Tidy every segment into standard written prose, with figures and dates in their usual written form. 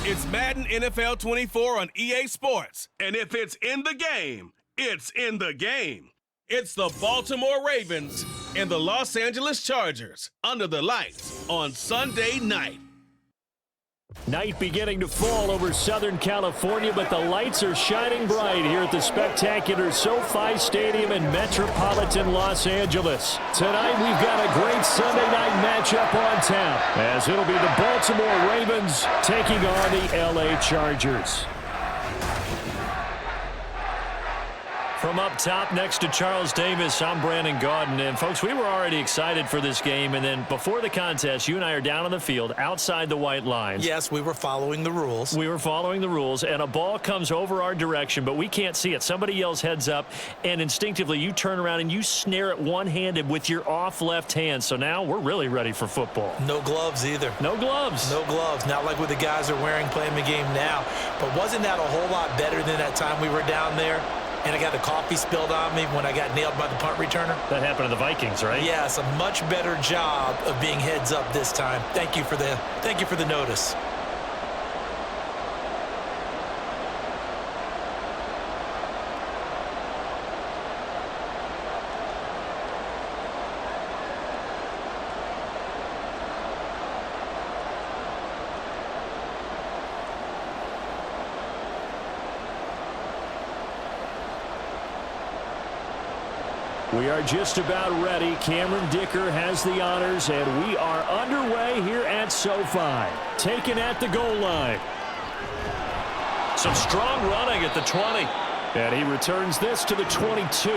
It's Madden NFL 24 on EA Sports. And if it's in the game, it's in the game. It's the Baltimore Ravens and the Los Angeles Chargers under the lights on Sunday night. Night beginning to fall over Southern California, but the lights are shining bright here at the spectacular SoFi Stadium in metropolitan Los Angeles. Tonight we've got a great Sunday night matchup on tap, as it'll be the Baltimore Ravens taking on the LA Chargers. From up top next to Charles Davis, I'm Brandon Gaudin. And, folks, we were already excited for this game. And then before the contest, you and I are down on the field outside the white lines. Yes, we were following the rules. We were following the rules, and a ball comes over our direction, but we can't see it. Somebody yells heads up, and instinctively you turn around and you snare it one-handed with your off left hand. So now we're really ready for football. No gloves either. No gloves. No gloves. Not like what the guys are wearing playing the game now. But wasn't that a whole lot better than that time we were down there? And I got the coffee spilled on me when I got nailed by the punt returner. That happened to the Vikings, right? Yes, a much better job of being heads up this time. Thank you for the notice. We are just about ready. Cameron Dicker has the honors, and we are underway here at SoFi. Taken at the goal line. Some strong running at the 20. And he returns this to the 22.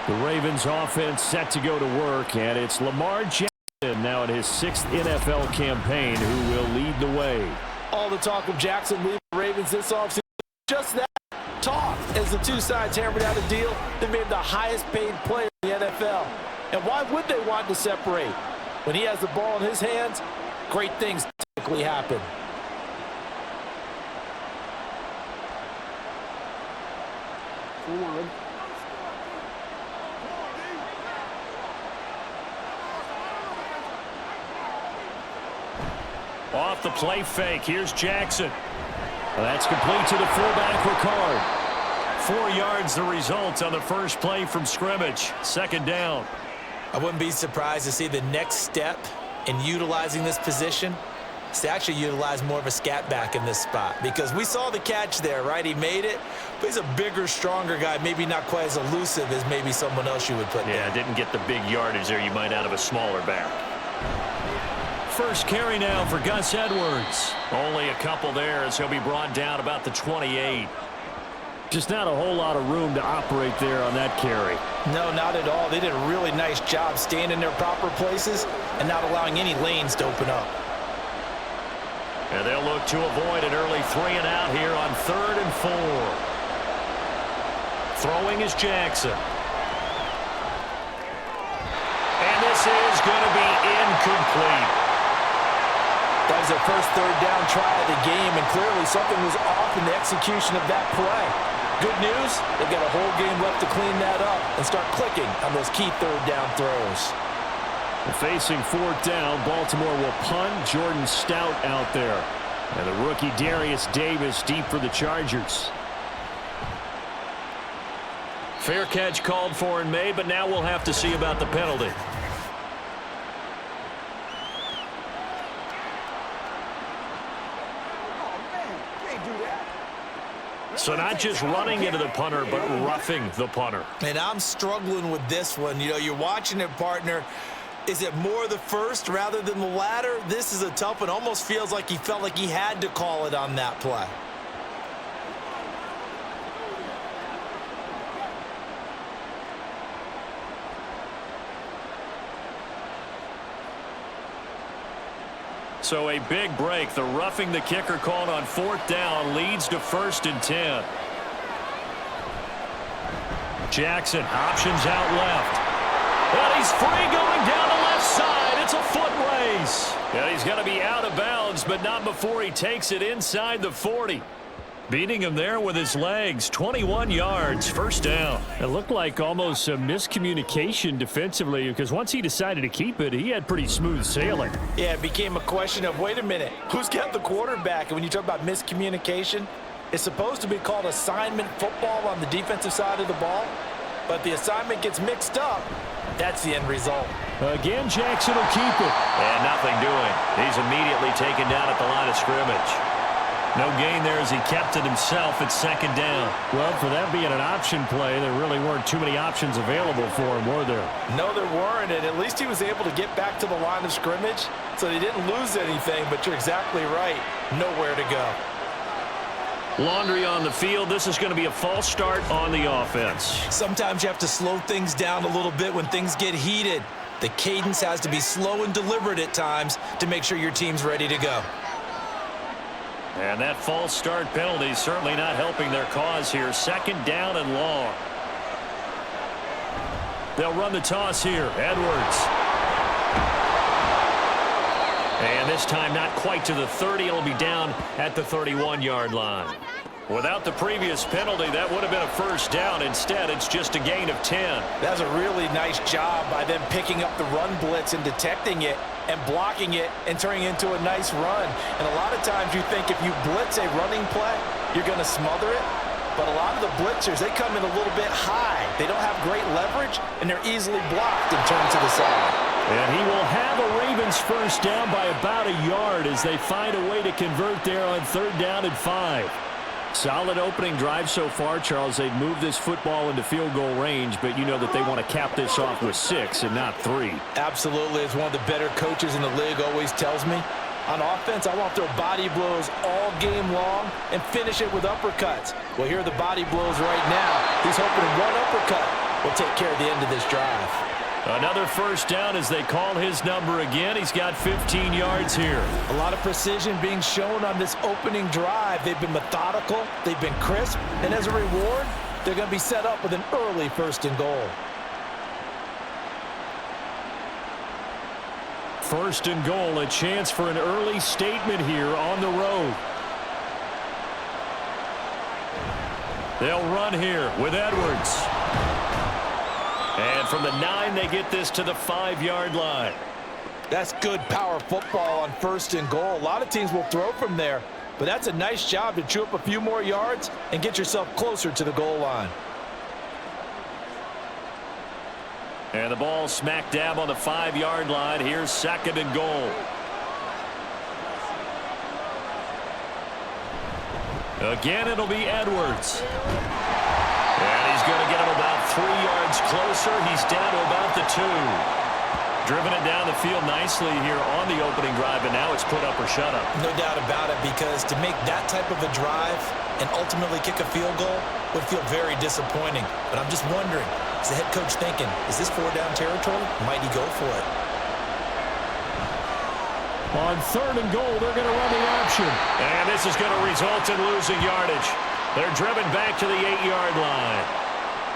The Ravens offense set to go to work, and it's Lamar Jackson now in his 6th NFL campaign who will lead the way. All the talk of Jackson leaving the Ravens this offseason, just that talk. As the two sides hammered out a deal, they made him the highest paid player in the NFL. And why would they want to separate? When he has the ball in his hands, great things typically happen. Off the play fake, here's Jackson. Well, that's complete to the fullback, Ricard. 4 yards the result on the first play from scrimmage. Second down. I wouldn't be surprised to see the next step in utilizing this position is to actually utilize more of a scat back in this spot, because we saw the catch there, right? He made it, but he's a bigger, stronger guy, maybe not quite as elusive as maybe someone else you would put there. Yeah, didn't get the big yardage there you might out of a smaller back. First carry now for Gus Edwards. Only a couple there as he'll be brought down about the 28. Just not a whole lot of room to operate there on that carry. No, not at all. They did a really nice job staying in their proper places and not allowing any lanes to open up. And they'll look to avoid an early 3 and out here on 3rd and 4. Throwing is Jackson. And this is going to be incomplete. That was their first third down try of the game, and clearly something was off in the execution of that play. Good news, they've got a whole game left to clean that up and start clicking on those key third down throws. Facing 4th down, Baltimore will punt. Jordan Stout out there. And the rookie Darius Davis deep for the Chargers. Fair catch called for and made, but now we'll have to see about the penalty. So not just running into the punter, but roughing the punter. And I'm struggling with this one. You know, you're watching it, partner. Is it more the first rather than the latter? This is a tough one. Almost feels like he felt like he had to call it on that play. So a big break. The roughing the kicker called on 4th down leads to 1st and 10. Jackson options out left. And he's free going down the left side. It's a foot race. And he's going to be out of bounds, but not before he takes it inside the 40. Beating him there with his legs, 21 yards, first down. It looked like almost a miscommunication defensively because once he decided to keep it, he had pretty smooth sailing. Yeah, it became a question of, wait a minute, who's got the quarterback? And when you talk about miscommunication, it's supposed to be called assignment football on the defensive side of the ball, but the assignment gets mixed up. That's the end result. Again, Jackson will keep it. And nothing doing. He's immediately taken down at the line of scrimmage. No gain there as he kept it himself at second down. Well, for that being an option play, there really weren't too many options available for him, were there? No, there weren't, and at least he was able to get back to the line of scrimmage, so he didn't lose anything, but you're exactly right. Nowhere to go. Laundry on the field. This is going to be a false start on the offense. Sometimes you have to slow things down a little bit when things get heated. The cadence has to be slow and deliberate at times to make sure your team's ready to go. And that false start penalty is certainly not helping their cause here. Second down and long. They'll run the toss here. Edwards. And this time not quite to the 30. It'll be down at the 31-yard line. Without the previous penalty, that would have been a first down. Instead, it's just a gain of 10. That's a really nice job by them picking up the run blitz and detecting it and blocking it and turning it into a nice run. And a lot of times you think if you blitz a running play, you're going to smother it. But a lot of the blitzers, they come in a little bit high. They don't have great leverage, and they're easily blocked and turned to the side. And he will have a Ravens first down by about a yard as they find a way to convert there on third down and 5. Solid opening drive so far, Charles. They've moved this football into field goal range, but you know that they want to cap this off with 6 and not 3. Absolutely. As one of the better coaches in the league always tells me, on offense, I want to throw body blows all game long and finish it with uppercuts. Well, here are the body blows right now. He's hoping one uppercut will take care of the end of this drive. Another first down as they call his number again. He's got 15 yards here. A lot of precision being shown on this opening drive. They've been methodical, they've been crisp, and as a reward, they're going to be set up with an early first and goal. First and goal, a chance for an early statement here on the road. They'll run here with Edwards. And from the 9, they get this to the 5-yard line. That's good power football on first and goal. A lot of teams will throw from there, but that's a nice job to chew up a few more yards and get yourself closer to the goal line. And the ball smack dab on the 5-yard line. Here's second and goal. Again, it'll be Edwards. And he's going to get him about 3 yards closer. He's down to about the 2. Driven it down the field nicely here on the opening drive, and now it's put up or shut up. No doubt about it, because to make that type of a drive and ultimately kick a field goal would feel very disappointing. But I'm just wondering, is the head coach thinking, is this 4-down territory? Might he go for it? On third and goal, they're going to run the option. And this is going to result in losing yardage. They're driven back to the 8-yard line.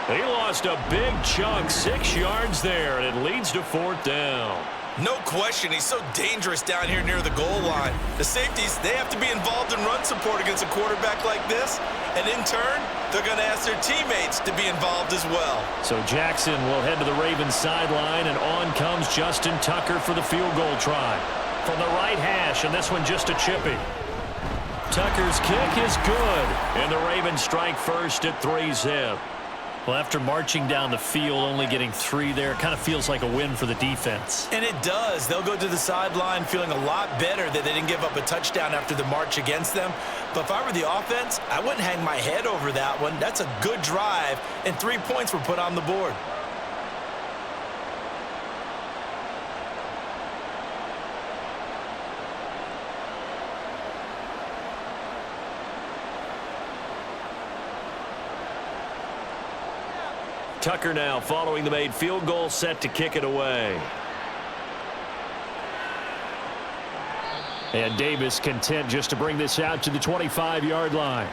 He lost a big chunk, 6 yards there, and it leads to fourth down. No question, he's so dangerous down here near the goal line. The safeties, they have to be involved in run support against a quarterback like this, and in turn, they're going to ask their teammates to be involved as well. So Jackson will head to the Ravens sideline, and on comes Justin Tucker for the field goal try. From the right hash, and this one just a chippy. Tucker's kick is good, and the Ravens strike first at 3-zip. Well, after marching down the field, only getting 3 there, kind of feels like a win for the defense. And it does. They'll go to the sideline feeling a lot better that they didn't give up a touchdown after the march against them. But if I were the offense, I wouldn't hang my head over that one. That's a good drive, and 3 points were put on the board. Tucker now following the made field goal, set to kick it away. And Davis content just to bring this out to the 25-yard line.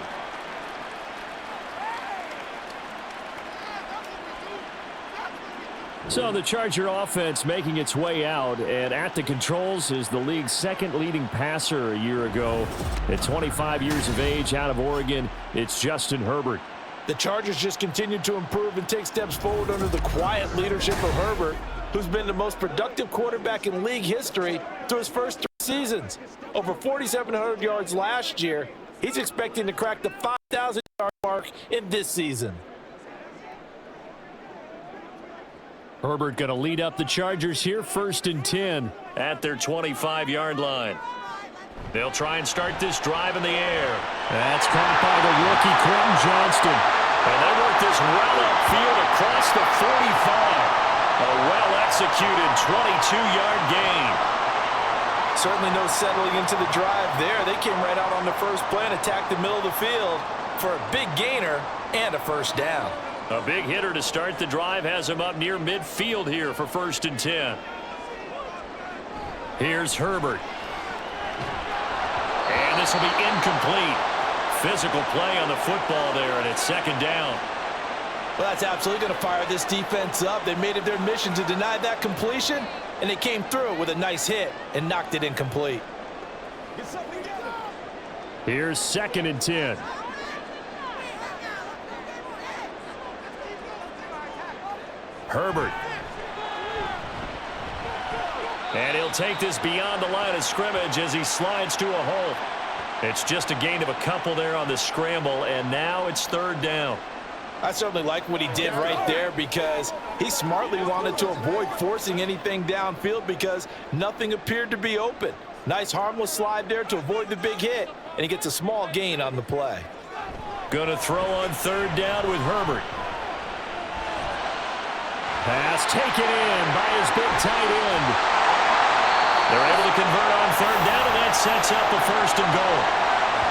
So the Charger offense making its way out, and at the controls is the league's second leading passer a year ago. At 25 years of age, out of Oregon, it's Justin Herbert. The Chargers just continue to improve and take steps forward under the quiet leadership of Herbert, who's been the most productive quarterback in league history through his first 3 seasons. Over 4,700 yards last year. He's expecting to crack the 5,000-yard mark in this season. Herbert going to lead up the Chargers here, 1st and 10 at their 25-yard line. They'll try and start this drive in the air. That's caught by the rookie Quentin Johnston. And they work this well upfield across the 45. A well-executed 22-yard gain. Certainly no settling into the drive there. They came right out on the first play and attacked the middle of the field for a big gainer and a first down. A big hitter to start the drive has him up near midfield here for 1st and 10. Here's Herbert. And this will be incomplete. Physical play on the football there, and it's 2nd down. Well, that's absolutely going to fire this defense up. They made it their mission to deny that completion, and they came through with a nice hit and knocked it incomplete. Here's 2nd and 10. Herbert. And he'll take this beyond the line of scrimmage as he slides to a hole. It's just a gain of a couple there on the scramble, and now it's 3rd down. I certainly like what he did right there because he smartly wanted to avoid forcing anything downfield because nothing appeared to be open. Nice harmless slide there to avoid the big hit, and he gets a small gain on the play. Going to throw on 3rd down with Herbert. Pass taken in by his big tight end. They're able to convert on 3rd down, and that sets up a 1st and goal.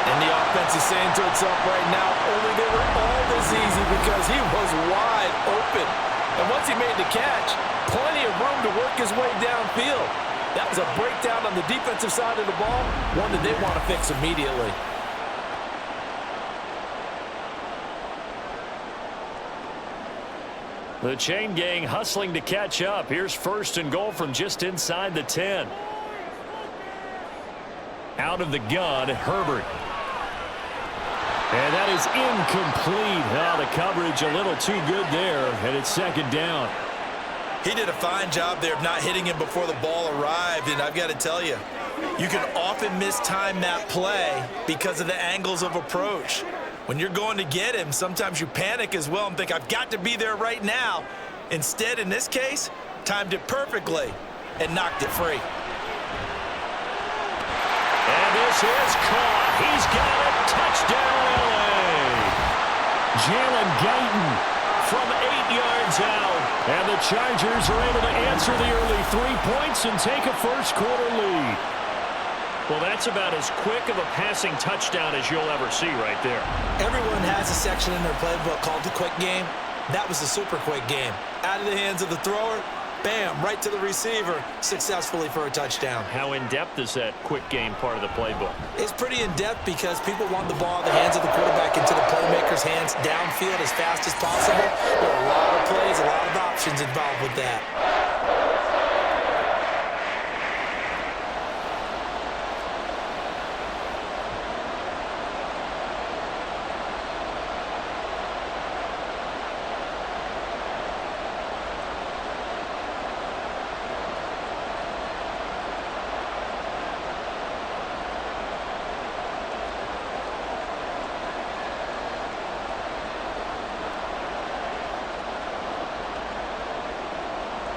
And the offense is saying to itself right now, only they were all this easy because he was wide open. And once he made the catch, plenty of room to work his way downfield. That was a breakdown on the defensive side of the ball, one that they want to fix immediately. The chain gang hustling to catch up. Here's 1st and goal from just inside the 10. Out of the gun, Herbert. And that is incomplete. Oh, the coverage a little too good there, and it's 2nd down. He did a fine job there of not hitting him before the ball arrived, and I've got to tell you, you can often mistime that play because of the angles of approach. When you're going to get him, sometimes you panic as well and think, I've got to be there right now. Instead, in this case, timed it perfectly and knocked it free. And this is caught. He's got it. Touchdown, L.A. Jalen Guyton from 8 yards out. And the Chargers are able to answer the early 3 points and take a first-quarter lead. Well, that's about as quick of a passing touchdown as you'll ever see right there. Everyone has a section in their playbook called the quick game. That was the super quick game. Out of the hands of the thrower, bam, right to the receiver, successfully for a touchdown. How in-depth is that quick game part of the playbook? It's pretty in-depth because people want the ball in the hands of the quarterback into the playmaker's hands downfield as fast as possible. There are a lot of plays, a lot of options involved with that.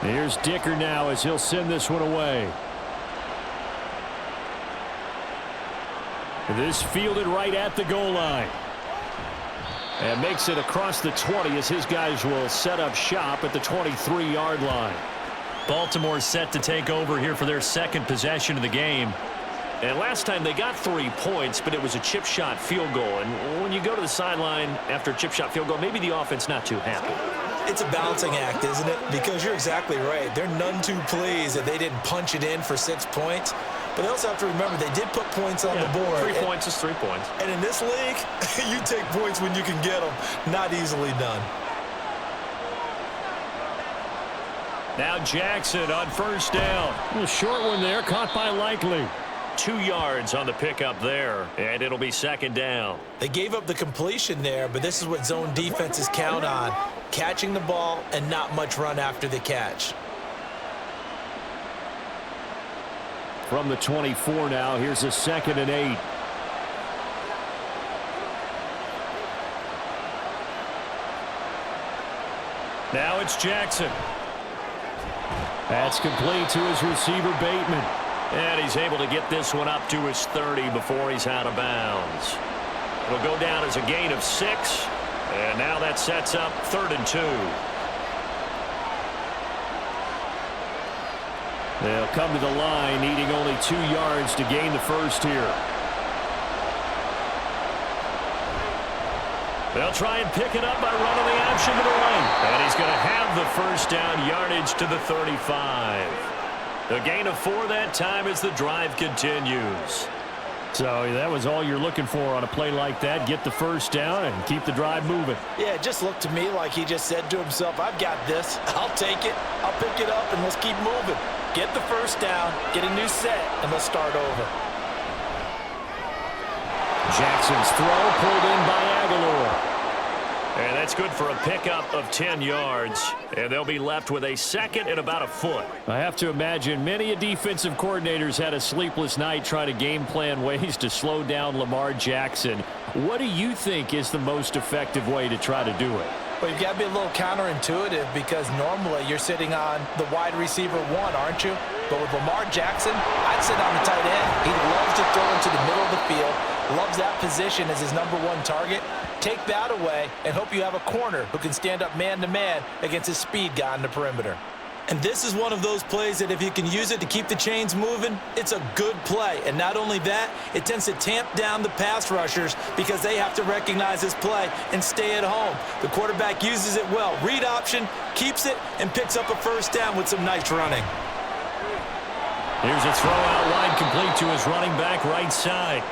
Here's Dicker now as he'll send this one away. This fielded right at the goal line. And makes it across the 20 as his guys will set up shop at the 23-yard line. Baltimore set to take over here for their 2nd possession of the game. And last time they got 3 points, but it was a chip shot field goal. And when you go to the sideline after a chip shot field goal, maybe the offense not too happy. It's a balancing act, isn't it? Because you're exactly right. They're none too pleased that they didn't punch it in for 6 points. But they also have to remember they did put points on the board. 3 points is 3 points. And in this league, you take points when you can get them. Not easily done. Now Jackson on first down. A short one there, caught by Likely. 2 yards on the pickup there, and it'll be second down. They gave up the completion there, but this is what zone defenses count on. Catching the ball and not much run after the catch. From the 24 now, here's a 2nd and 8. Now it's Jackson. That's complete to his receiver, Bateman. And he's able to get this one up to his 30 before he's out of bounds. It'll go down as a gain of 6. And now that sets up 3rd and 2. They'll come to the line, needing only 2 yards to gain the first here. They'll try and pick it up by running the option to the right. And he's going to have the first down, yardage to the 35. The gain of 4 that time as the drive continues. So that was all you're looking for on a play like that. Get the first down and keep the drive moving. Yeah, it just looked to me like he just said to himself, I've got this. I'll take it. I'll pick it up, and let's keep moving. Get the first down, get a new set, and let's start over. Jackson's throw pulled in by Aguilar. And that's good for a pickup of 10 yards. And they'll be left with a 2nd and about a foot. I have to imagine many defensive coordinators had a sleepless night trying to game plan ways to slow down Lamar Jackson. What do you think is the most effective way to try to do it? Well, you've got to be a little counterintuitive because normally you're sitting on the wide receiver 1, aren't you? But with Lamar Jackson, I'd sit on the tight end. He loves to throw into the middle of the field, loves that position as his number 1 target. Take that away and hope you have a corner who can stand up man-to-man against his speed guy on the perimeter. And this is one of those plays that if you can use it to keep the chains moving, it's a good play. And not only that, it tends to tamp down the pass rushers because they have to recognize this play and stay at home. The quarterback uses it well. Read option, keeps it, and picks up a first down with some nice running. Here's a throw out wide complete to his running back right side.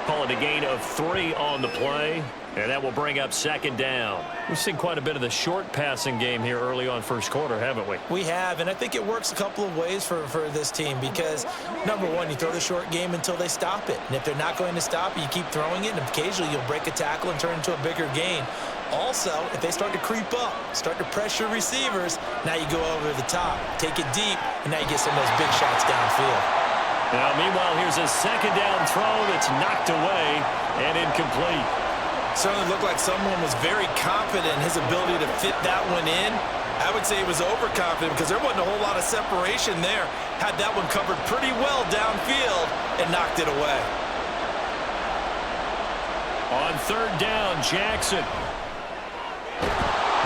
Call it a gain of 3 on the play. And that will bring up 2nd down. We've seen quite a bit of the short passing game here early on first quarter, haven't we? We have, and I think it works a couple of ways for this team because, number 1, you throw the short game until they stop it. And if they're not going to stop it, you keep throwing it, and occasionally you'll break a tackle and turn it into a bigger gain. Also, if they start to creep up, start to pressure receivers, now you go over the top, take it deep, and now you get some of those big shots downfield. Now, meanwhile, here's a 2nd down throw that's knocked away and incomplete. Certainly looked like someone was very confident in his ability to fit that one in. I would say he was overconfident because there wasn't a whole lot of separation there. Had that one covered pretty well downfield and knocked it away. On 3rd down, Jackson.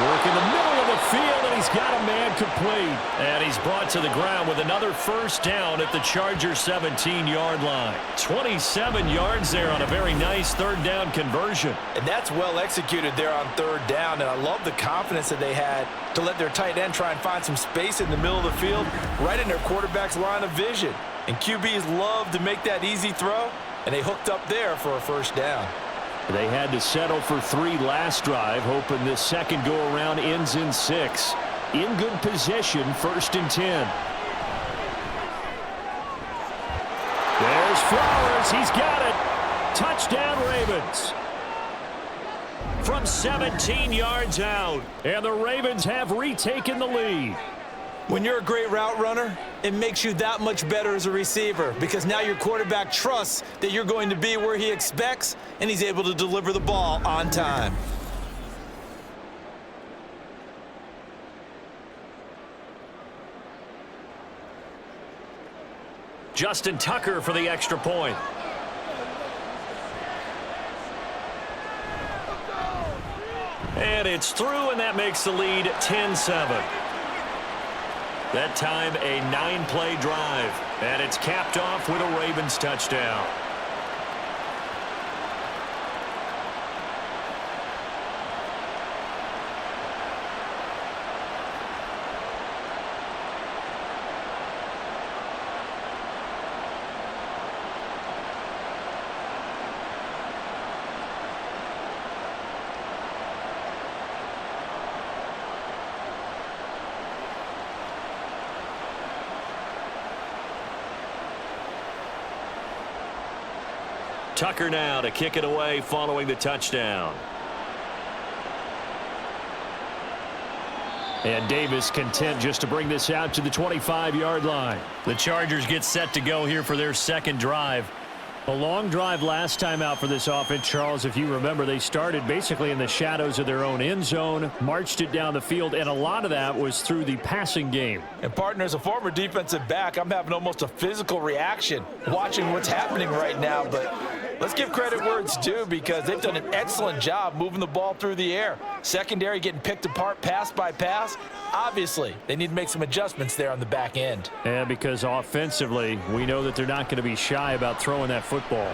Work in the middle of the field, and he's got a man complete. And he's brought to the ground with another first down at the Chargers' 17-yard line. 27 yards there on a very nice 3rd down conversion. And that's well executed there on 3rd down, and I love the confidence that they had to let their tight end try and find some space in the middle of the field, right in their quarterback's line of vision. And QBs love to make that easy throw, and they hooked up there for a first down. They had to settle for 3 last drive, hoping this second go-around ends in 6. In good position, 1st and 10. There's Flowers. He's got it. Touchdown, Ravens. From 17 yards out, and the Ravens have retaken the lead. When you're a great route runner, it makes you that much better as a receiver because now your quarterback trusts that you're going to be where he expects, and he's able to deliver the ball on time. Justin Tucker for the extra point. And it's through, and that makes the lead 10-7. That time, a 9-play drive, and it's capped off with a Ravens touchdown. Tucker now to kick it away following the touchdown. And Davis content just to bring this out to the 25-yard line. The Chargers get set to go here for their second drive. A long drive last time out for this offense, Charles. If you remember, they started basically in the shadows of their own end zone, marched it down the field, and a lot of that was through the passing game. And, partner, as a former defensive back, I'm having almost a physical reaction watching what's happening right now. But let's give credit where it's due because they've done an excellent job moving the ball through the air. Secondary getting picked apart pass by pass. Obviously, they need to make some adjustments there on the back end. And because offensively, we know that they're not going to be shy about throwing that football.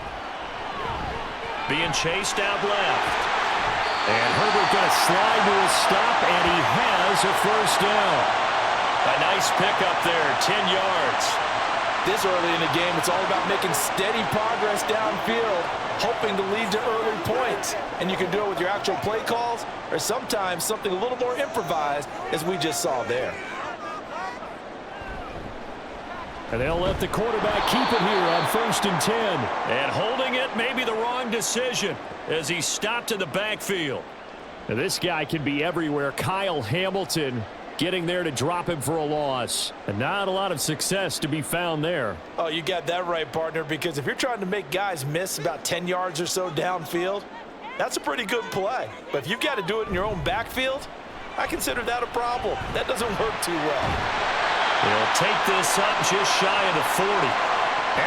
Being chased out left. And Herbert going to slide to a stop, and he has a first down. A nice pickup there, 10 yards. This early in the game, it's all about making steady progress downfield, hoping to lead to early points. And you can do it with your actual play calls or sometimes something a little more improvised, as we just saw there. And they'll let the quarterback keep it here on 1st and 10. And holding it may be the wrong decision as he stopped in the backfield. Now this guy can be everywhere. Kyle Hamilton getting there to drop him for a loss. And not a lot of success to be found there. Oh, you got that right, partner, because if you're trying to make guys miss about 10 yards or so downfield, that's a pretty good play. But if you've got to do it in your own backfield, I consider that a problem. That doesn't work too well. They'll take this up just shy of the 40.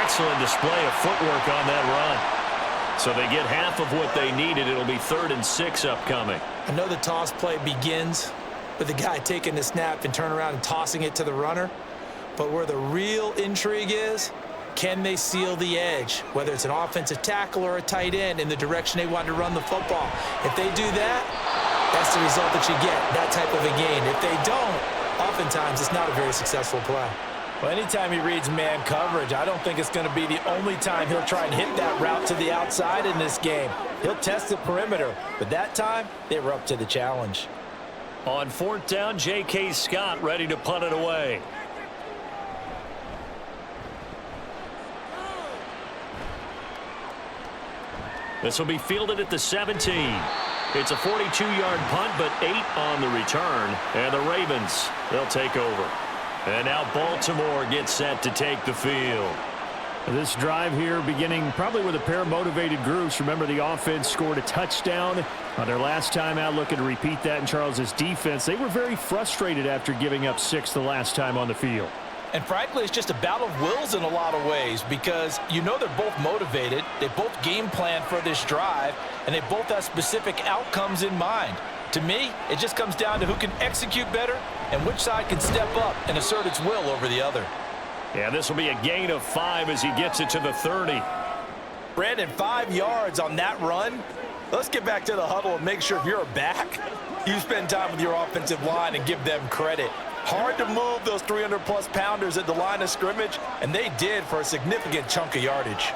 Excellent display of footwork on that run. So they get half of what they needed. It'll be 3rd and 6 upcoming. I know the toss play begins with the guy taking the snap and turn around and tossing it to the runner. But where the real intrigue is, can they seal the edge, whether it's an offensive tackle or a tight end, in the direction they want to run the football? If they do that, that's the result that you get, that type of a gain. If they don't, oftentimes it's not a very successful play. Well, anytime he reads man coverage, I don't think it's going to be the only time he'll try and hit that route to the outside in this game. He'll test the perimeter, but that time they were up to the challenge. On 4th down, J.K. Scott ready to punt it away. This will be fielded at the 17. It's a 42-yard punt, but 8 on the return. And the Ravens, they'll take over. And now Baltimore gets set to take the field. This drive here beginning probably with a pair of motivated groups. Remember, the offense scored a touchdown on their last time out, looking to repeat that in Charles's defense. They were very frustrated after giving up 6 the last time on the field. And frankly, it's just a battle of wills in a lot of ways because you know they're both motivated, they both game plan for this drive, and they both have specific outcomes in mind. To me, it just comes down to who can execute better and which side can step up and assert its will over the other. Yeah, this will be a gain of 5 as he gets it to the 30. Brandon, 5 yards on that run. Let's get back to the huddle and make sure if you're a back, you spend time with your offensive line and give them credit. Hard to move those 300-plus pounders at the line of scrimmage, and they did for a significant chunk of yardage.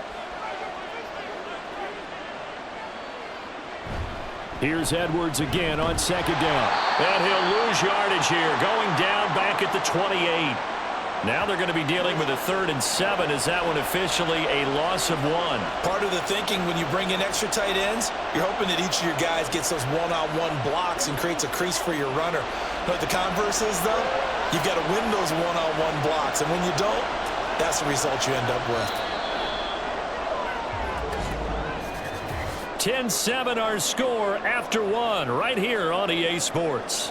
Here's Edwards again on 2nd down. And he'll lose yardage here, going down back at the 28. Now they're going to be dealing with a 3rd and 7. Is that one officially a loss of 1? Part of the thinking when you bring in extra tight ends, you're hoping that each of your guys gets those one-on-one blocks and creates a crease for your runner. But the converse is, though, you've got to win those one-on-one blocks. And when you don't, that's the result you end up with. 10-7 our score after 1 right here on EA Sports.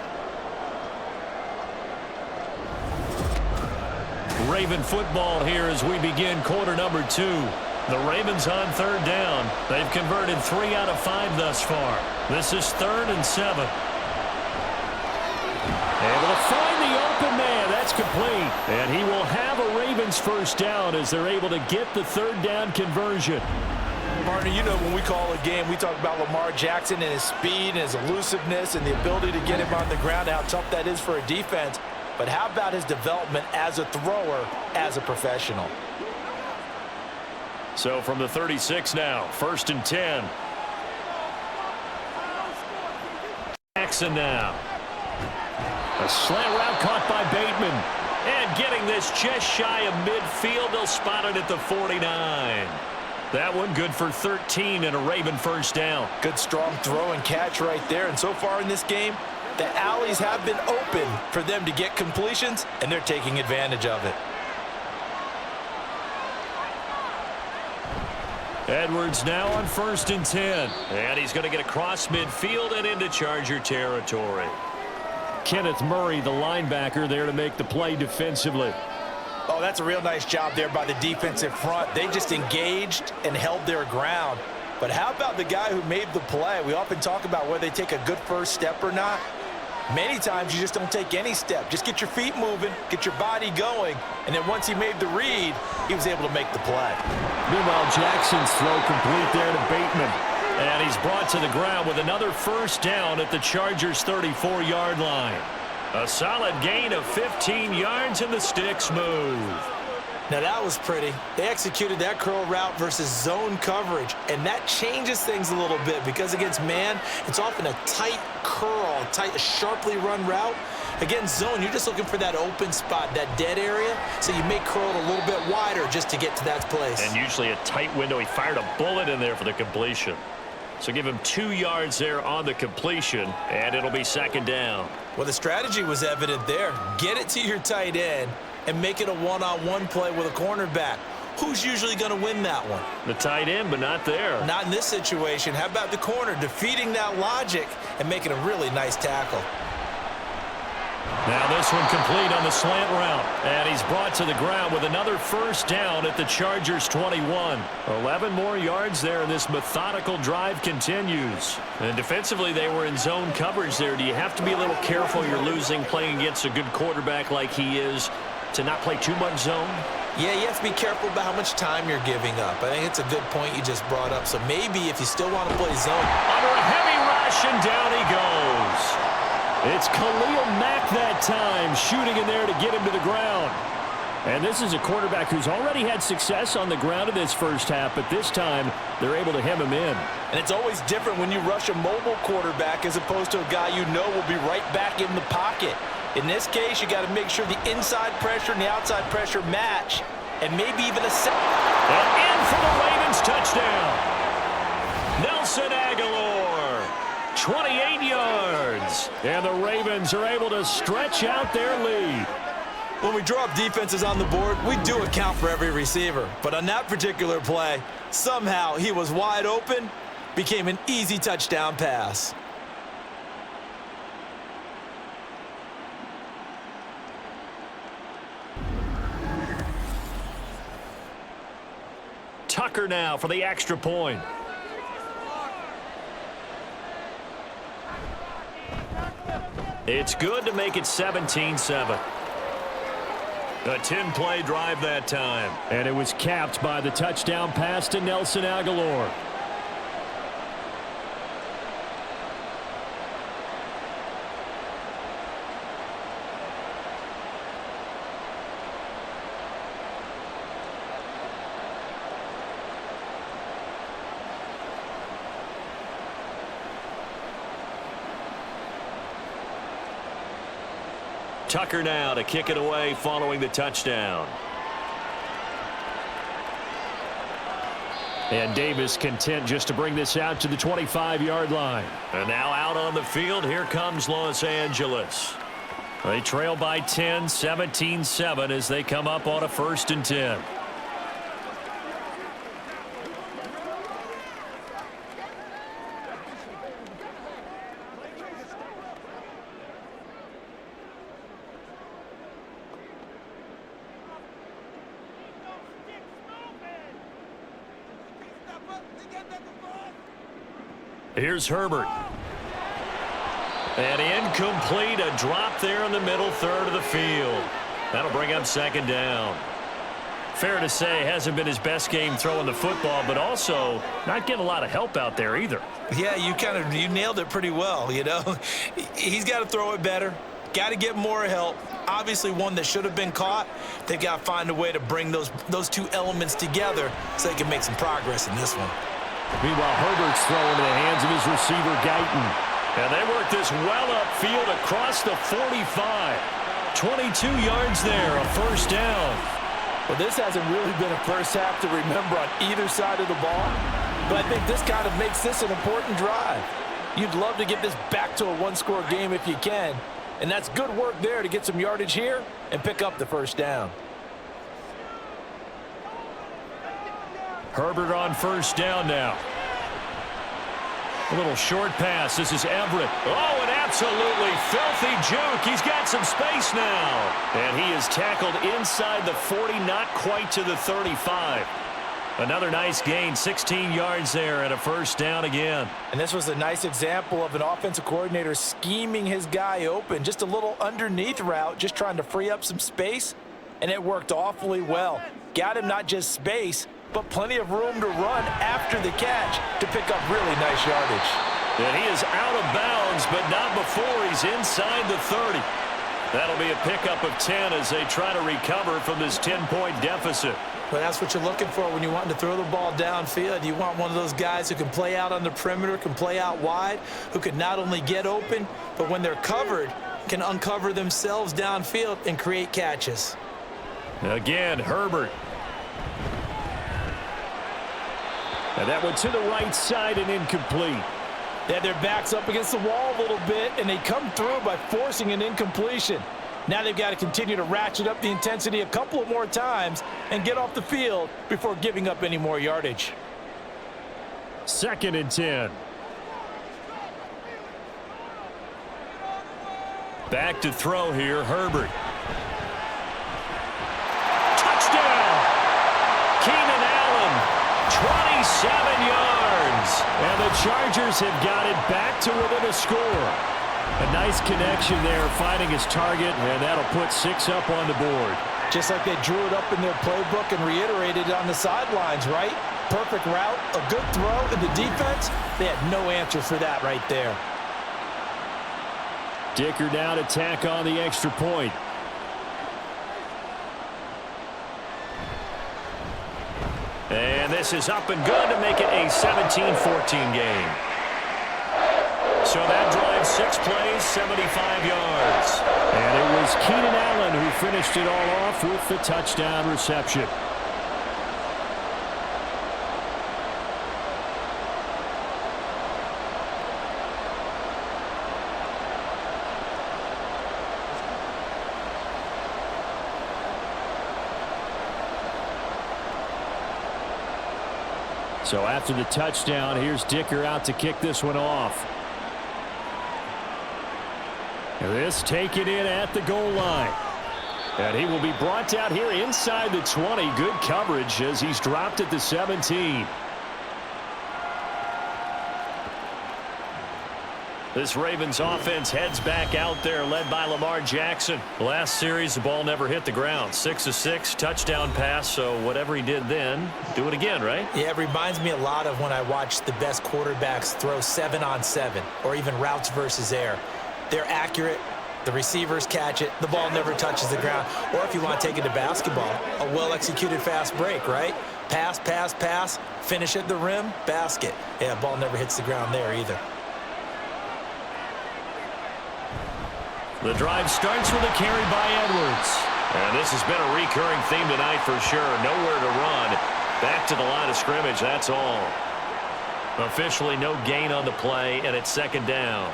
Raven football here as we begin quarter number 2. The Ravens on 3rd down. They've converted 3 out of 5 thus far. This is 3rd and 7. Able to find the open man. That's complete. And he will have a Ravens first down as they're able to get the 3rd down conversion. Partner, you know when we call a game, we talk about Lamar Jackson and his speed and his elusiveness and the ability to get him on the ground, how tough that is for a defense. But how about his development as a thrower, as a professional? So from the 36 now, 1st and 10. Jackson now. A slant route caught by Bateman. And getting this just shy of midfield, they'll spot it at the 49. That one good for 13 and a Raven first down. Good strong throw and catch right there. And so far in this game, the alleys have been open for them to get completions, and they're taking advantage of it. Edwards now on 1st and 10. And he's going to get across midfield and into Charger territory. Kenneth Murray, the linebacker, there to make the play defensively. Oh, that's a real nice job there by the defensive front. They just engaged and held their ground. But how about the guy who made the play? We often talk about whether they take a good first step or not. Many times you just don't take any step. Just get your feet moving, get your body going, and then once he made the read, he was able to make the play. Meanwhile, Jackson's throw complete there to Bateman. And he's brought to the ground with another first down at the Chargers' 34-yard line. A solid gain of 15 yards, and the sticks move. Now that was pretty. They executed that curl route versus zone coverage, and that changes things a little bit because against man, it's often a tight curl, tight, sharply run route. Against zone, you're just looking for that open spot, that dead area, so you may curl it a little bit wider just to get to that place. And usually a tight window. He fired a bullet in there for the completion. So give him 2 yards there on the completion, and it'll be 2nd down. Well, the strategy was evident there. Get it to your tight end and make it a one-on-one play with a cornerback. Who's usually going to win that one? The tight end, but not there. Not in this situation. How about the corner defeating that logic and making a really nice tackle? Now this one complete on the slant route. And he's brought to the ground with another first down at the Chargers' 21. 11 more yards there, and this methodical drive continues. And defensively, they were in zone coverage there. Do you have to be a little careful you're losing playing against a good quarterback like he is to not play too much zone? Yeah, you have to be careful about how much time you're giving up. I think it's a good point you just brought up. So maybe if you still want to play zone. Under a heavy rush, and down he goes. It's Khalil Mack that time, shooting in there to get him to the ground. And this is a quarterback who's already had success on the ground in this first half, but this time they're able to hem him in. And it's always different when you rush a mobile quarterback as opposed to a guy you know will be right back in the pocket. In this case, you got to make sure the inside pressure and the outside pressure match, and maybe even a set. And in for the Ravens touchdown. Nelson Aguilar, 28 yards. And the Ravens are able to stretch out their lead. When we draw up defenses on the board, we do account for every receiver. But on that particular play, somehow he was wide open, became an easy touchdown pass. Tucker now for the extra point. It's good to make it 17-7. A 10-play drive that time. And it was capped by the touchdown pass to Nelson Aguilar. Tucker now to kick it away following the touchdown. And Davis content just to bring this out to the 25-yard line. And now out on the field, here comes Los Angeles. They trail by 10, 17-7 as they come up on a 1st and 10. Here's Herbert. And incomplete, a drop there in the middle third of the field. That'll bring up 2nd down. Fair to say, hasn't been his best game throwing the football, but also not getting a lot of help out there either. Yeah, you nailed it pretty well, you know. He's got to throw it better. Got to get more help. Obviously one that should have been caught. They've got to find a way to bring those two elements together so they can make some progress in this one. Meanwhile, Herbert's throw into the hands of his receiver, Guyton. And they work this well upfield across the 45. 22 yards there, a 1st down. Well, this hasn't really been a first half to remember on either side of the ball, but I think this kind of makes this an important drive. You'd love to get this back to a one-score game if you can, and that's good work there to get some yardage here and pick up the first down. Herbert on first down now. A little short pass. This is Everett. Oh, an absolutely filthy juke. He's got some space now. And he is tackled inside the 40, not quite to the 35. Another nice gain, 16 yards there and a first down again. And this was a nice example of an offensive coordinator scheming his guy open. Just a little underneath route, just trying to free up some space, and it worked awfully well. Got him not just space, but plenty of room to run after the catch to pick up really nice yardage. And he is out of bounds, but not before he's inside the 30. That'll be a pickup of 10 as they try to recover from this 10-point deficit. Well, that's what you're looking for when you want to throw the ball downfield. You want one of those guys who can play out on the perimeter, can play out wide, who can not only get open, but when they're covered, can uncover themselves downfield and create catches. Again, Herbert. And that one to the right side and incomplete. They had their backs up against the wall a little bit, and they come through by forcing an incompletion. Now they've got to continue to ratchet up the intensity a couple of more times and get off the field before giving up any more yardage. 2nd and 10. Back to throw here, Herbert. Touchdown! Keenan Allen, 27 yards. And the Chargers have got it back to within a score. A nice connection there, finding his target, and that'll put 6 up on the board. Just like they drew it up in their playbook and reiterated it on the sidelines, right? Perfect route, a good throw, and the defense, they had no answer for that right there. Dicker now to tack on the extra point. And this is up and good to make it a 17-14 game. So that drive, 6 plays, 75 yards. And it was Keenan Allen who finished it all off with the touchdown reception. So after the touchdown, here's Dicker out to kick this one off. This taken in at the goal line. And he will be brought down here inside the 20. Good coverage as he's dropped at the 17. This Ravens offense heads back out there, led by Lamar Jackson. Last series, the ball never hit the ground. 6 of 6, touchdown pass, so whatever he did then, do it again, right? Yeah, it reminds me a lot of when I watched the best quarterbacks throw 7-on-7 or even routes versus air. They're accurate. The receivers catch it. The ball never touches the ground. Or if you want to take it to basketball, a well-executed fast break, right? Pass, pass, pass, finish at the rim, basket. Yeah, ball never hits the ground there either. The drive starts with a carry by Edwards. And this has been a recurring theme tonight for sure. Nowhere to run. Back to the line of scrimmage, that's all. Officially no gain on the play, and it's 2nd down.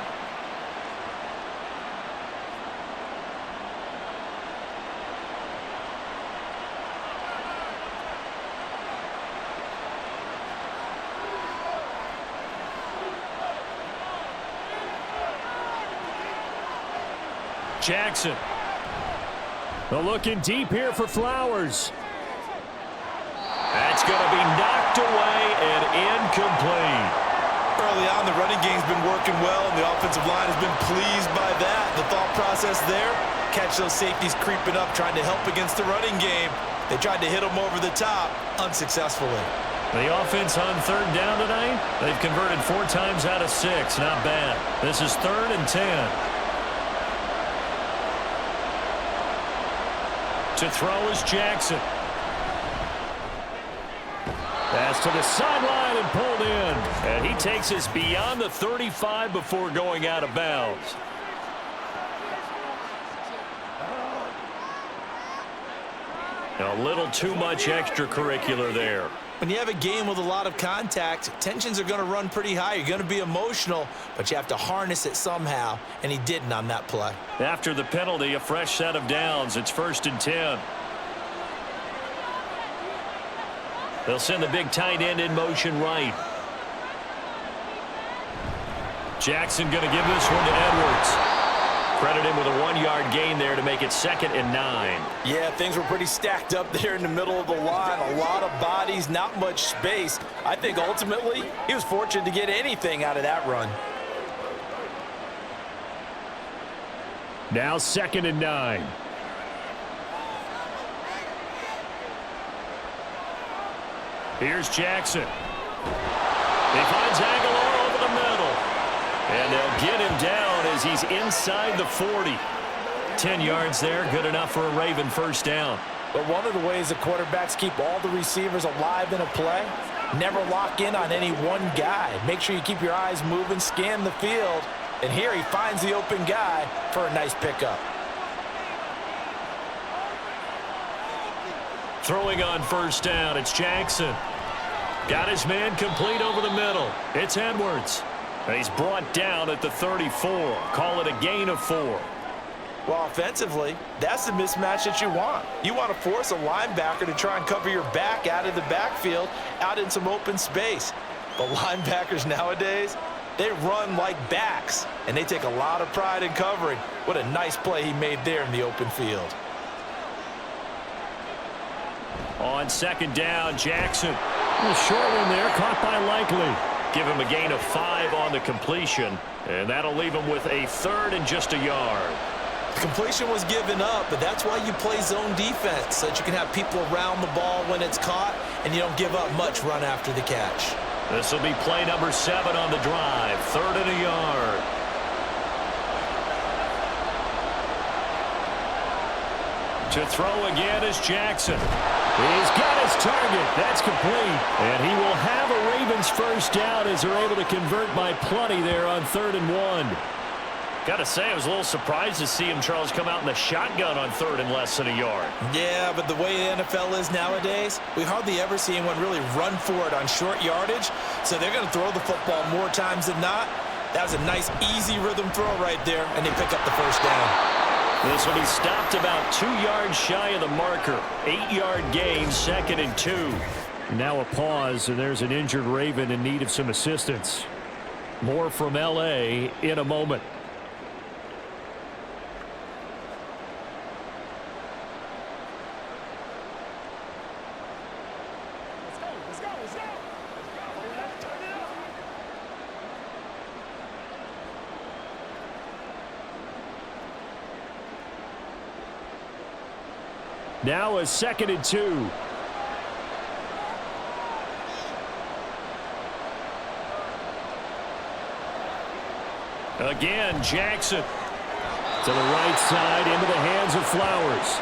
Jackson. Looking deep here for Flowers. That's going to be knocked away and incomplete. Early on, the running game's been working well, and the offensive line has been pleased by that. The thought process there, catch those safeties creeping up, trying to help against the running game. They tried to hit them over the top, unsuccessfully. The offense on 3rd down tonight, they've converted 4 times out of 6. Not bad. This is 3rd and 10. To throw is Jackson. Pass to the sideline and pulled in. And he takes us beyond the 35 before going out of bounds. A little too much extracurricular there. When you have a game with a lot of contact, tensions are going to run pretty high. You're going to be emotional, but you have to harness it somehow, and he didn't on that play. After the penalty, a fresh set of downs. It's 1st and 10. They'll send the big tight end in motion right. Jackson going to give this one to Edwards. Credit him with a 1-yard gain there to make it 2nd and 9. Yeah, things were pretty stacked up there in the middle of the line. A lot of bodies, not much space. I think ultimately he was fortunate to get anything out of that run. Now 2nd and 9. Here's Jackson. He finds Aguilar over the middle. And they'll get him down as he's inside the 40. 10 yards there, good enough for a Raven first down. But one of the ways the quarterbacks keep all the receivers alive in a play, never lock in on any one guy. Make sure you keep your eyes moving, scan the field. And here he finds the open guy for a nice pickup. Throwing on first down, it's Jackson. Got his man complete over the middle. It's Edwards. And he's brought down at the 34. Call it a gain of 4. Well, offensively, that's the mismatch that you want. You want to force a linebacker to try and cover your back out of the backfield, out in some open space. But linebackers nowadays, they run like backs, and they take a lot of pride in covering. What a nice play he made there in the open field. On 2nd down, Jackson. A short one there, caught by Likely. Give him a gain of 5 on the completion, and that'll leave him with a 3rd and just a yard. The completion was given up, but that's why you play zone defense, so that you can have people around the ball when it's caught, and you don't give up much run after the catch. This will be play number 7 on the drive, 3rd and a yard. To throw again is Jackson. He's got his target. That's complete. And he will have a Ravens first down as they're able to convert by plenty there on 3rd and 1. Got to say, I was a little surprised to see him, Charles, come out in the shotgun on 3rd and less than a yard. Yeah, but the way the NFL is nowadays, we hardly ever see anyone really run for it on short yardage, so they're going to throw the football more times than not. That was a nice, easy rhythm throw right there, and they pick up the first down. This will be stopped about 2 yards shy of the marker. 8-yard gain, 2nd and 2. Now a pause, and there's an injured Raven in need of some assistance. More from L.A. in a moment. Now a 2nd and 2. Again, Jackson. To the right side, into the hands of Flowers.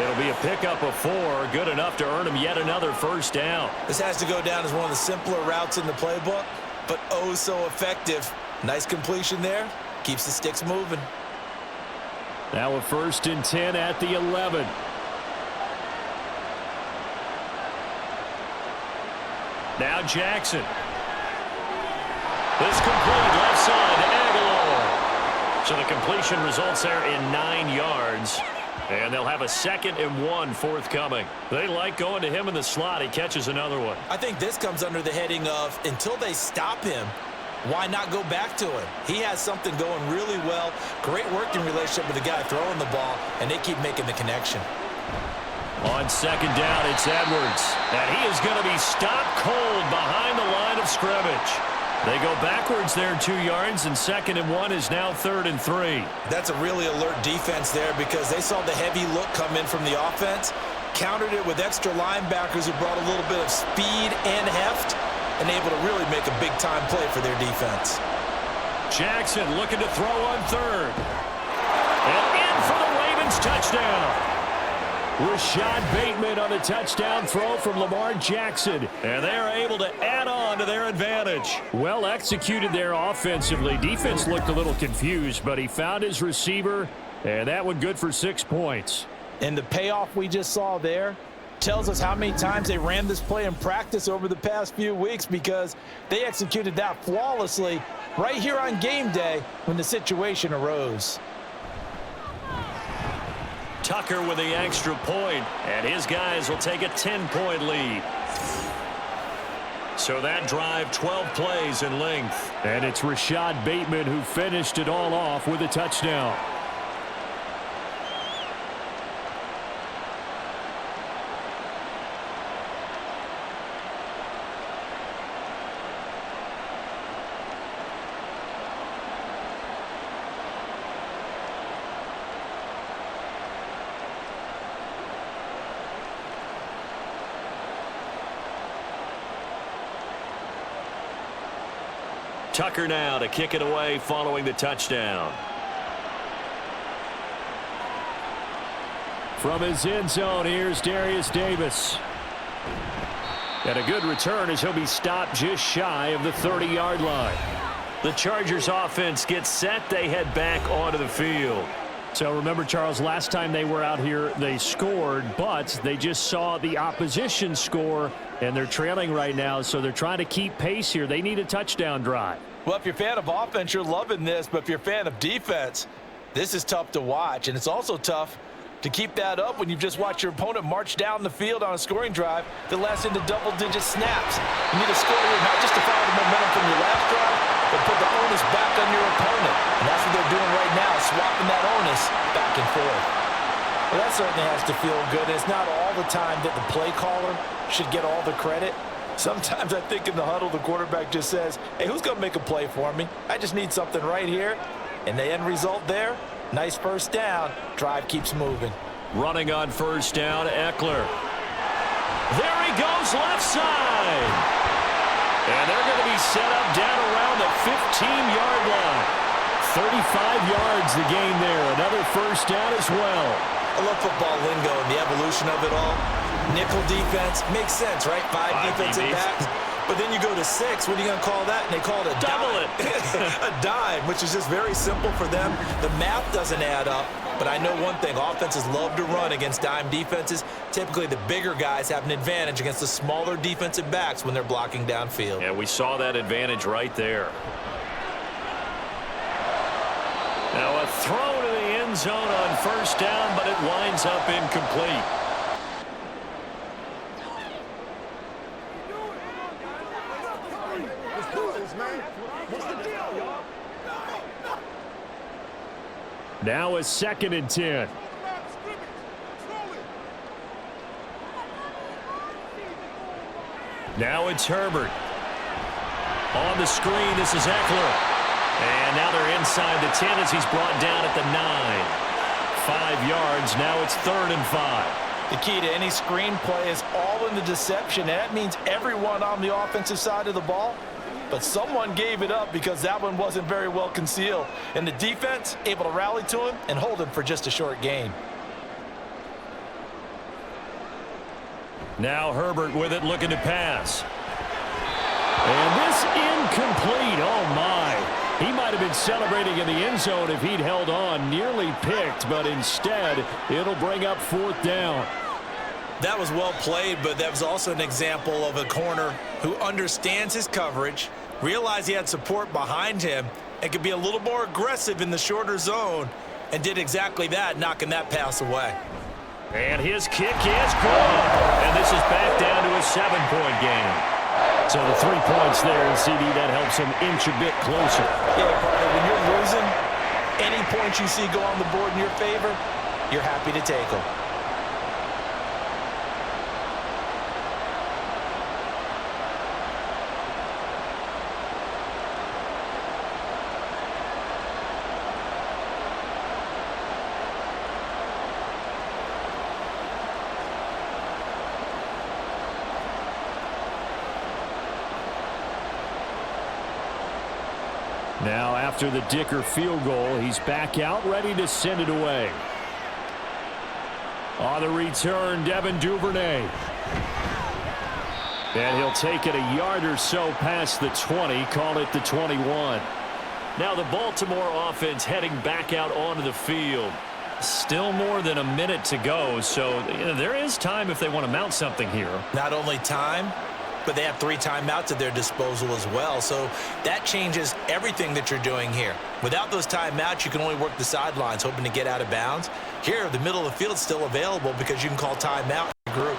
It'll be a pickup of 4, good enough to earn him yet another first down. This has to go down as one of the simpler routes in the playbook, but oh so effective. Nice completion there. Keeps the sticks moving. Now a 1st and 10 at the 11. Now Jackson. This complete left side to Aguilar. So the completion results there in 9 yards. And they'll have a 2nd and 1 forthcoming. They like going to him in the slot. He catches another one. I think this comes under the heading of until they stop him, why not go back to him? He has something going really well. Great working relationship with the guy throwing the ball, and they keep making the connection. On 2nd down, it's Edwards. And he is going to be stopped cold behind the line of scrimmage. They go backwards there 2 yards, and 2nd and 1 is now 3rd and 3. That's a really alert defense there because they saw the heavy look come in from the offense, countered it with extra linebackers who brought a little bit of speed and heft, and able to really make a big-time play for their defense. Jackson looking to throw on 3rd. And in for the Ravens touchdown. Rashad Bateman on a touchdown throw from Lamar Jackson. And they're able to add on to their advantage. Well executed there offensively. Defense looked a little confused, but he found his receiver, and that one good for 6 points. And the payoff we just saw there tells us how many times they ran this play in practice over the past few weeks, because they executed that flawlessly right here on game day when the situation arose. Tucker with the extra point, and his guys will take a 10-point lead. So that drive, 12 plays in length. And it's Rashad Bateman who finished it all off with a touchdown. Tucker now to kick it away following the touchdown. From his end zone, here's Darius Davis. And a good return as he'll be stopped just shy of the 30-yard line. The Chargers offense gets set. They head back onto the field. So remember, Charles, last time they were out here, they scored, but they just saw the opposition score, and they're trailing right now, so they're trying to keep pace here. They need a touchdown drive. Well, if you're a fan of offense, you're loving this, but if you're a fan of defense, this is tough to watch, and it's also tough to keep that up when you've just watched your opponent march down the field on a scoring drive that lasts into double-digit snaps. You need to score here, not just to follow the momentum from your last drive, but put the onus back on your opponent. And that's what they're doing right now, swapping that onus back and forth. Well, that certainly has to feel good. It's not all the time that the play caller should get all the credit. Sometimes I think in the huddle, the quarterback just says, hey, who's going to make a play for me? I just need something right here. And the end result there, nice first down. Drive keeps moving. Running on first down, Eckler. There he goes, left side. And they're going to be set up down around the 15-yard line. 35 yards the gain there. Another first down as well. I love football lingo and the evolution of it all. Nickel defense makes sense, right? Five defensive backs. But then you go to 6. What are you going to call that? And they call it a double dime. A dime, which is just very simple for them. The math doesn't add up. But I know one thing. Offenses love to run against dime defenses. Typically, the bigger guys have an advantage against the smaller defensive backs when they're blocking downfield. Yeah, we saw that advantage right there. Now a throw to the end zone on first down, but it winds up incomplete. Now a 2nd and 10. Now it's Herbert. On the screen, this is Eckler. And now they're inside the 10 as he's brought down at the 9. 5 yards, now it's 3rd and 5. The key to any screen play is all in the deception. And that means everyone on the offensive side of the ball. But someone gave it up because that one wasn't very well concealed. And the defense able to rally to him and hold him for just a short gain. Now Herbert with it, looking to pass. And this incomplete. Oh, my. He might have been celebrating in the end zone if he'd held on. Nearly picked, but instead it'll bring up 4th down. That was well played, but that was also an example of a corner who understands his coverage, realized he had support behind him, and could be a little more aggressive in the shorter zone, and did exactly that, knocking that pass away. And his kick is good. And this is back down to a 7-point game. So the 3 points there, and CD, that helps him inch a bit closer. Yeah, partner, when you're losing, any points you see go on the board in your favor, you're happy to take them. Now after the Dicker field goal, he's back out, ready to send it away. On the return, Devin Duvernay. And he'll take it a yard or so past the 20, call it the 21. Now the Baltimore offense heading back out onto the field. Still more than a minute to go, so there is time if they want to mount something here. Not only time, but they have 3 timeouts at their disposal as well. So that changes everything that you're doing here. Without those timeouts, you can only work the sidelines, hoping to get out of bounds. Here, the middle of the field is still available because you can call timeout in the group.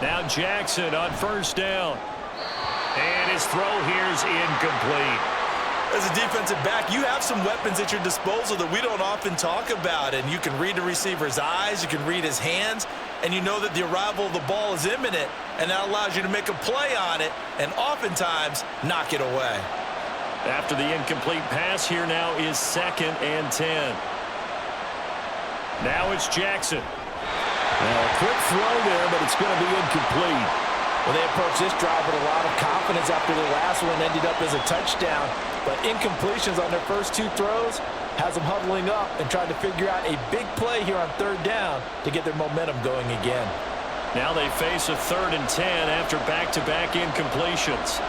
Now Jackson on first down. And his throw here is incomplete. As a defensive back, you have some weapons at your disposal that we don't often talk about, and you can read the receiver's eyes, you can read his hands, and you know that the arrival of the ball is imminent, and that allows you to make a play on it and oftentimes knock it away. After the incomplete pass, here now is 2nd and 10. Now it's Jackson. Now a quick throw there, but it's going to be incomplete. Well, they approached this drive with a lot of confidence after the last one ended up as a touchdown. But incompletions on their first 2 throws has them huddling up and trying to figure out a big play here on 3rd down to get their momentum going again. Now they face a 3rd and 10 after back-to-back incompletions.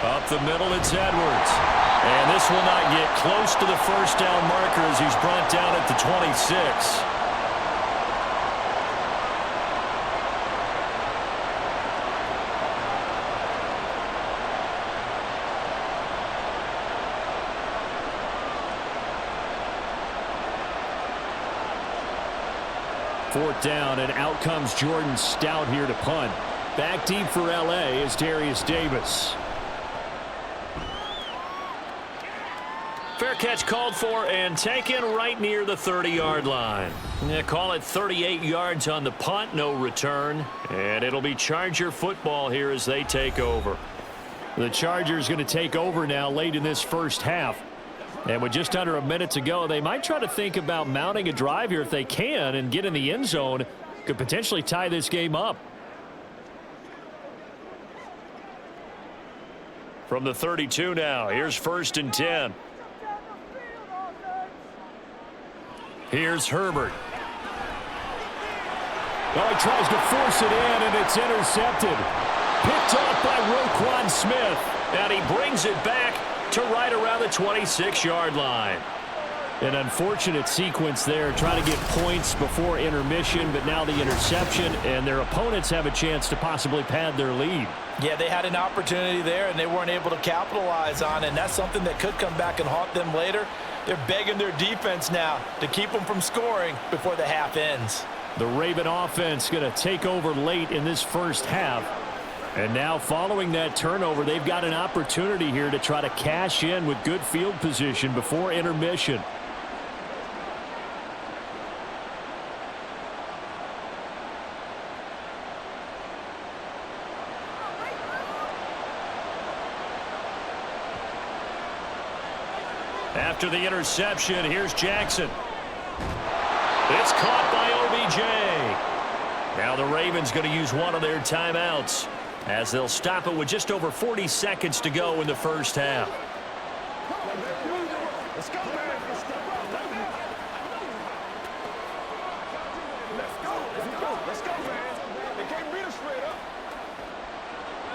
Up the middle, it's Edwards. And this will not get close to the first down marker as he's brought down at the 26. Fourth down, and out comes Jordan Stout here to punt. Back deep for L.A. is Darius Davis. Fair catch called for and taken right near the 30-yard line. Call it 38 yards on the punt, no return. And it'll be Charger football here as they take over. The Chargers going to take over now late in this first half. And with just under a minute to go, they might try to think about mounting a drive here if they can and get in the end zone. Could potentially tie this game up. From the 32 now, here's 1st and 10. Here's Herbert. Oh, he tries to force it in, and it's intercepted. Picked off by Roquan Smith. And he brings it back to right around the 26-yard line. An unfortunate sequence there, trying to get points before intermission, but now the interception, and their opponents have a chance to possibly pad their lead. Yeah, they had an opportunity there, and they weren't able to capitalize on it, and that's something that could come back and haunt them later. They're begging their defense now to keep them from scoring before the half ends. The Raven offense going to take over late in this first half. And now following that turnover, they've got an opportunity here to try to cash in with good field position before intermission. After the interception, here's Jackson. It's caught by OBJ. Now the Ravens going to use one of their timeouts as they'll stop it with just over 40 seconds to go in the first half. Let's go, man. Let's go, man. They can't beat us straight up.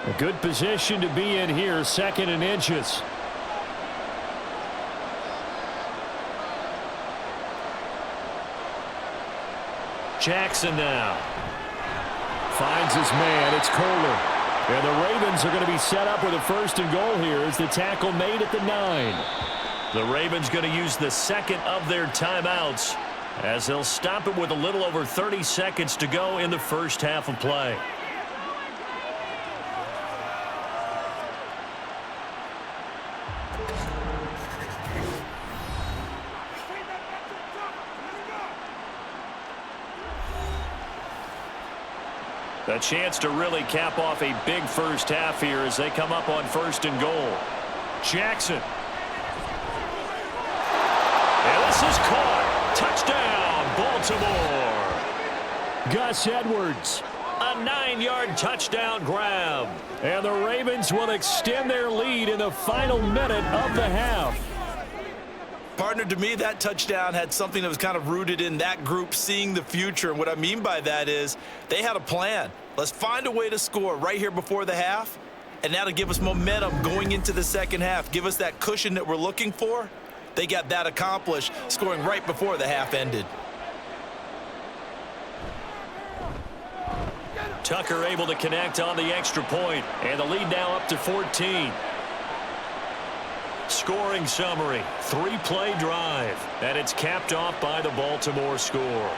A good position to be in here, 2nd and inches. Jackson now. Finds his man. It's Kohler. And the Ravens are going to be set up with a 1st and goal here as the tackle made at the 9. The Ravens going to use the 2nd of their timeouts as they'll stop it with a little over 30 seconds to go in the first half of play. A chance to really cap off a big first half here as they come up on 1st and goal. Jackson. And this is caught. Touchdown, Baltimore. Gus Edwards. A 9-yard touchdown grab. And the Ravens will extend their lead in the final minute of the half. Partner, to me, that touchdown had something that was kind of rooted in that group seeing the future. And what I mean by that is they had a plan. Let's find a way to score right here before the half. and that'll give us momentum going into the second half, give us that cushion that we're looking for. They got that accomplished, scoring right before the half ended. Tucker able to connect on the extra point, and the lead now up to 14. Scoring summary, 3-play drive, and it's capped off by the Baltimore score.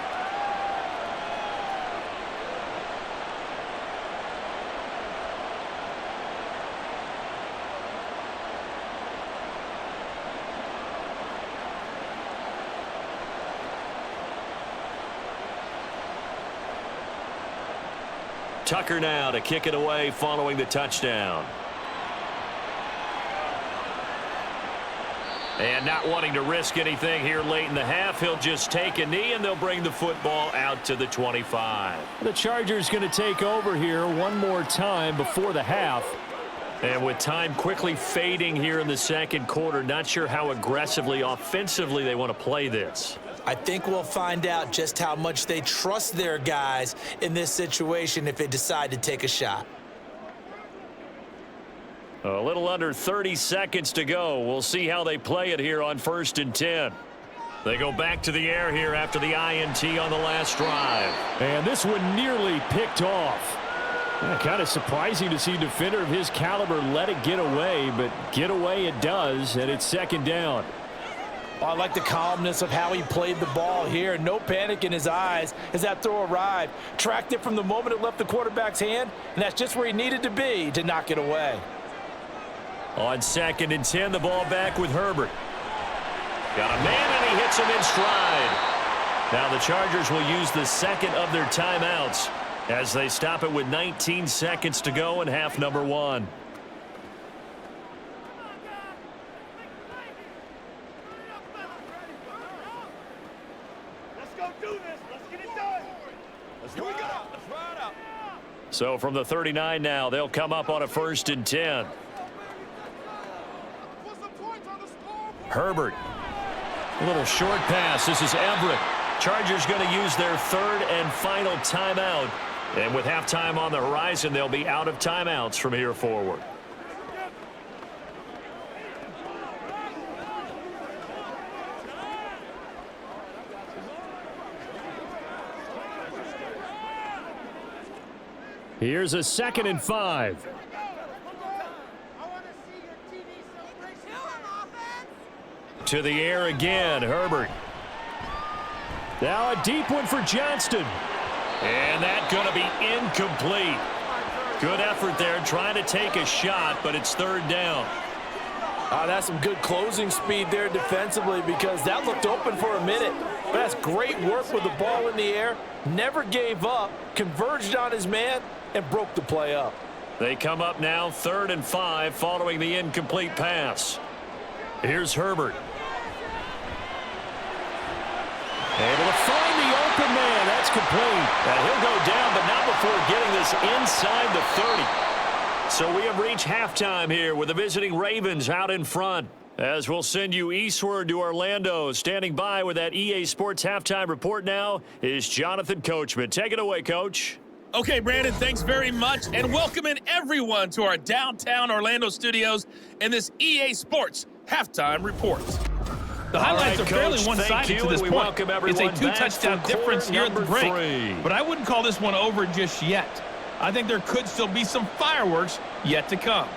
Tucker now to kick it away following the touchdown. And not wanting to risk anything here late in the half, he'll just take a knee and they'll bring the football out to the 25. The Chargers going to take over here one more time before the half. And with time quickly fading here in the second quarter, not sure how aggressively, offensively they want to play this. I think we'll find out just how much they trust their guys in this situation if they decide to take a shot. A little under 30 seconds to go. We'll see how they play it here on 1st and 10. They go back to the air here after the INT on the last drive. And this one nearly picked off. Kind of surprising to see a defender of his caliber let it get away, but get away it does, and it's second down. I like the calmness of how he played the ball here. No panic in his eyes as that throw arrived. Tracked it from the moment it left the quarterback's hand, and that's just where he needed to be to knock it away. On 2nd and 10, the ball back with Herbert. Got a man, and he hits him in stride. Now the Chargers will use the second of their timeouts as they stop it with 19 seconds to go in half number 1. So from the 39 now, they'll come up on a 1st and 10. Herbert. A little short pass. This is Everett. Chargers going to use their 3rd and final timeout. And with halftime on the horizon, they'll be out of timeouts from here forward. Here's a 2nd and 5. To the air again, Herbert. Now a deep one for Johnston. And that's going to be incomplete. Good effort there trying to take a shot, but it's 3rd down. That's some good closing speed there defensively because that looked open for a minute. But that's great work with the ball in the air. Never gave up, converged on his man, and broke the play up. They come up now 3rd and 5 following the incomplete pass. Here's Herbert. Able to find the open man. That's complete. And he'll go down, but not before getting this inside the 30. So we have reached halftime here with the visiting Ravens out in front. As we'll send you eastward to Orlando. Standing by with that EA Sports halftime report now is Jonathan Coachman. Take it away, Coach. Okay, Brandon, thanks very much. And welcome in everyone to our downtown Orlando studios and this EA Sports halftime report. The highlights are fairly one-sided to this point. It's a 2-touchdown difference here at the break. But I wouldn't call this one over just yet. I think there could still be some fireworks yet to come.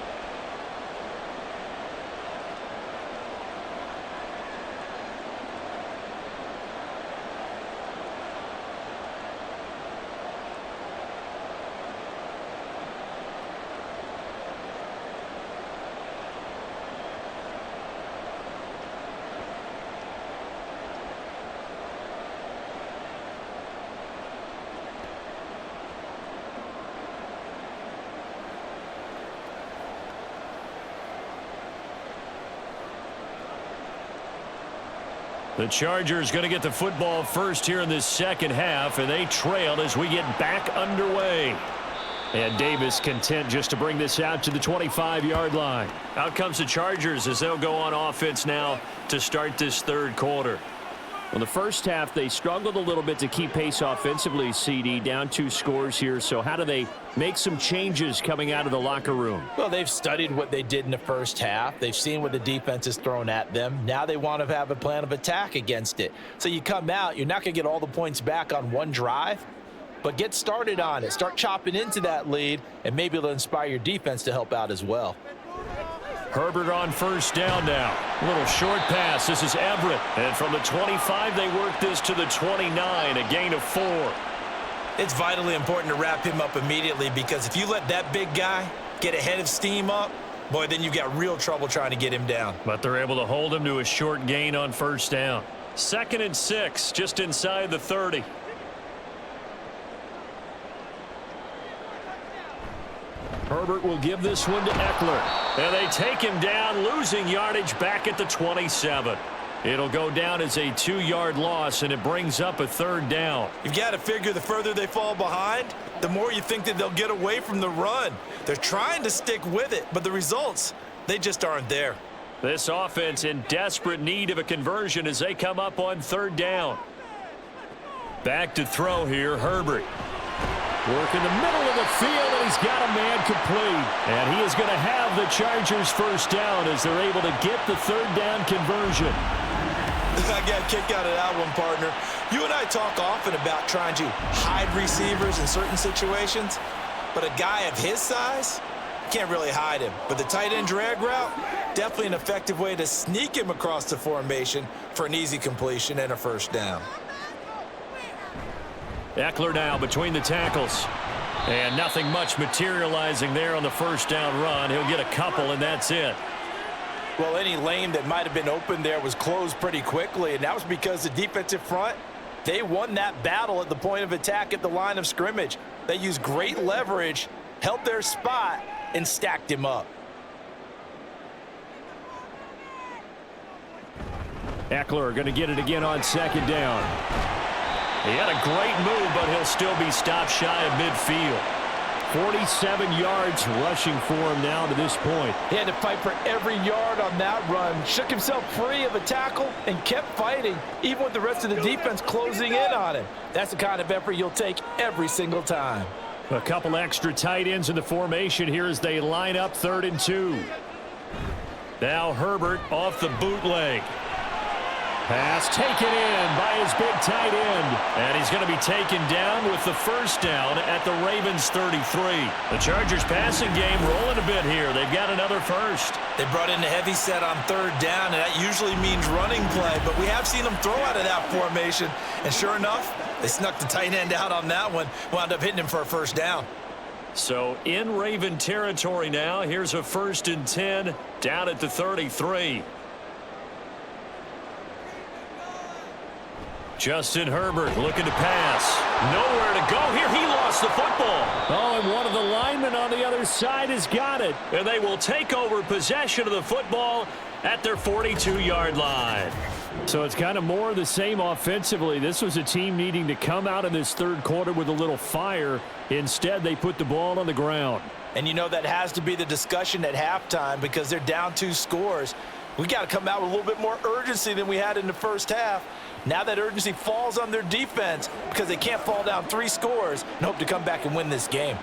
The Chargers going to get the football first here in this second half, and they trail as we get back underway. And Davis content just to bring this out to the 25-yard line. Out comes the Chargers as they'll go on offense now to start this third quarter. Well, the first half, they struggled a little bit to keep pace offensively, CD, down 2 scores here. So how do they make some changes coming out of the locker room? Well, they've studied what they did in the first half. They've seen what the defense has thrown at them. Now they want to have a plan of attack against it. So you come out, you're not going to get all the points back on one drive, but get started on it. Start chopping into that lead, and maybe it'll inspire your defense to help out as well. Herbert on first down now. A little short pass. This is Everett. And from the 25, they work this to the 29, a gain of 4. It's vitally important to wrap him up immediately, because if you let that big guy get ahead of steam up, boy, then you've got real trouble trying to get him down. But they're able to hold him to a short gain on first down. 2nd and 6, just inside the 30. Herbert will give this one to Eckler. And they take him down, losing yardage back at the 27. It'll go down as a 2-yard loss, and it brings up a 3rd down. You've got to figure the further they fall behind, the more you think that they'll get away from the run. They're trying to stick with it, but the results, they just aren't there. This offense in desperate need of a conversion as they come up on 3rd down. Back to throw here, Herbert. Work in the middle of the field, and he's got a man complete. And he is going to have the Chargers first down as they're able to get the 3rd down conversion. I got a kick out of that one, partner. You and I talk often about trying to hide receivers in certain situations, but a guy of his size, can't really hide him. But the tight end drag route, definitely an effective way to sneak him across the formation for an easy completion and a first down. Eckler now between the tackles. And nothing much materializing there on the first down run. He'll get a couple, and that's it. Well, any lane that might have been open there was closed pretty quickly, and that was because the defensive front, they won that battle at the point of attack at the line of scrimmage. They used great leverage, held their spot, and stacked him up. Eckler going to get it again on 2nd down. He had a great move, but he'll still be stopped shy of midfield. 47 yards rushing for him now to this point. He had to fight for every yard on that run. Shook himself free of a tackle and kept fighting, even with the rest of the defense closing in on him. That's the kind of effort you'll take every single time. A couple extra tight ends in the formation here as they line up 3rd and 2. Now Herbert off the bootleg. Pass taken in by his big tight end. And he's going to be taken down with the first down at the Ravens 33. The Chargers passing game rolling a bit here. They've got another first. They brought in a heavy set on 3rd down, and that usually means running play. But we have seen them throw out of that formation. And sure enough, they snuck the tight end out on that one. Wound up hitting him for a first down. So in Raven territory now. Here's a 1st and 10 down at the 33. Justin Herbert looking to pass. Nowhere to go here. He lost the football. Oh, and one of the linemen on the other side has got it. And they will take over possession of the football at their 42-yard line. So it's kind of more of the same offensively. This was a team needing to come out in this 3rd quarter with a little fire. Instead, they put the ball on the ground. And you know that has to be the discussion at halftime because they're down 2 scores. We got to come out with a little bit more urgency than we had in the first half. Now that urgency falls on their defense because they can't fall down 3 scores and hope to come back and win this game.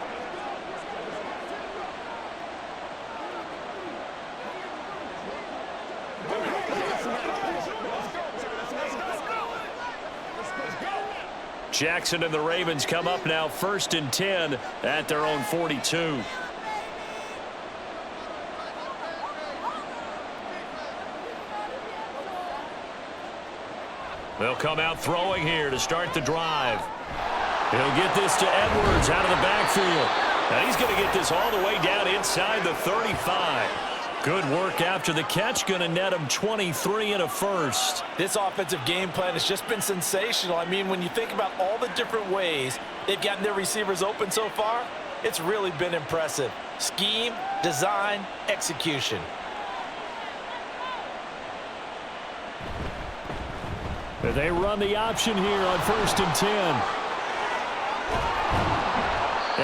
Jackson and the Ravens come up now 1st and 10 at their own 42. They'll come out throwing here to start the drive. He'll get this to Edwards out of the backfield. And he's going to get this all the way down inside the 35. Good work after the catch. Going to net him 23 and a first. This offensive game plan has just been sensational. I mean, when you think about all the different ways they've gotten their receivers open so far, it's really been impressive. Scheme, design, execution. They run the option here on 1st and 10.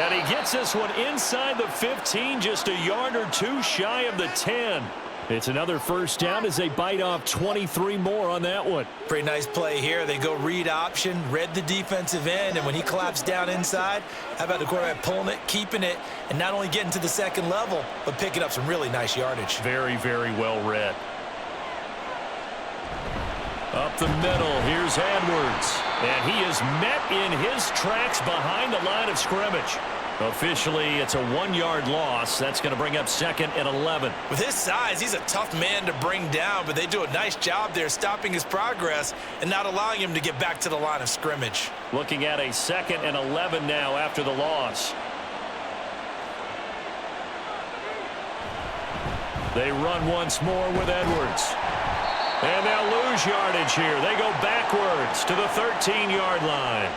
And he gets this one inside the 15, just a yard or 2 shy of the 10. It's another first down as they bite off 23 more on that one. Pretty nice play here. They go read option, read the defensive end, and when he collapsed down inside, how about the quarterback pulling it, keeping it, and not only getting to the second level, but picking up some really nice yardage. Very, very well read. Up the middle, here's Edwards. And he is met in his tracks behind the line of scrimmage. Officially, it's a 1-yard loss. That's going to bring up 2nd and 11. With his size, he's a tough man to bring down, but they do a nice job there stopping his progress and not allowing him to get back to the line of scrimmage. Looking at a 2nd and 11 now after the loss. They run once more with Edwards. And they'll lose yardage here. They go backwards to the 13-yard line.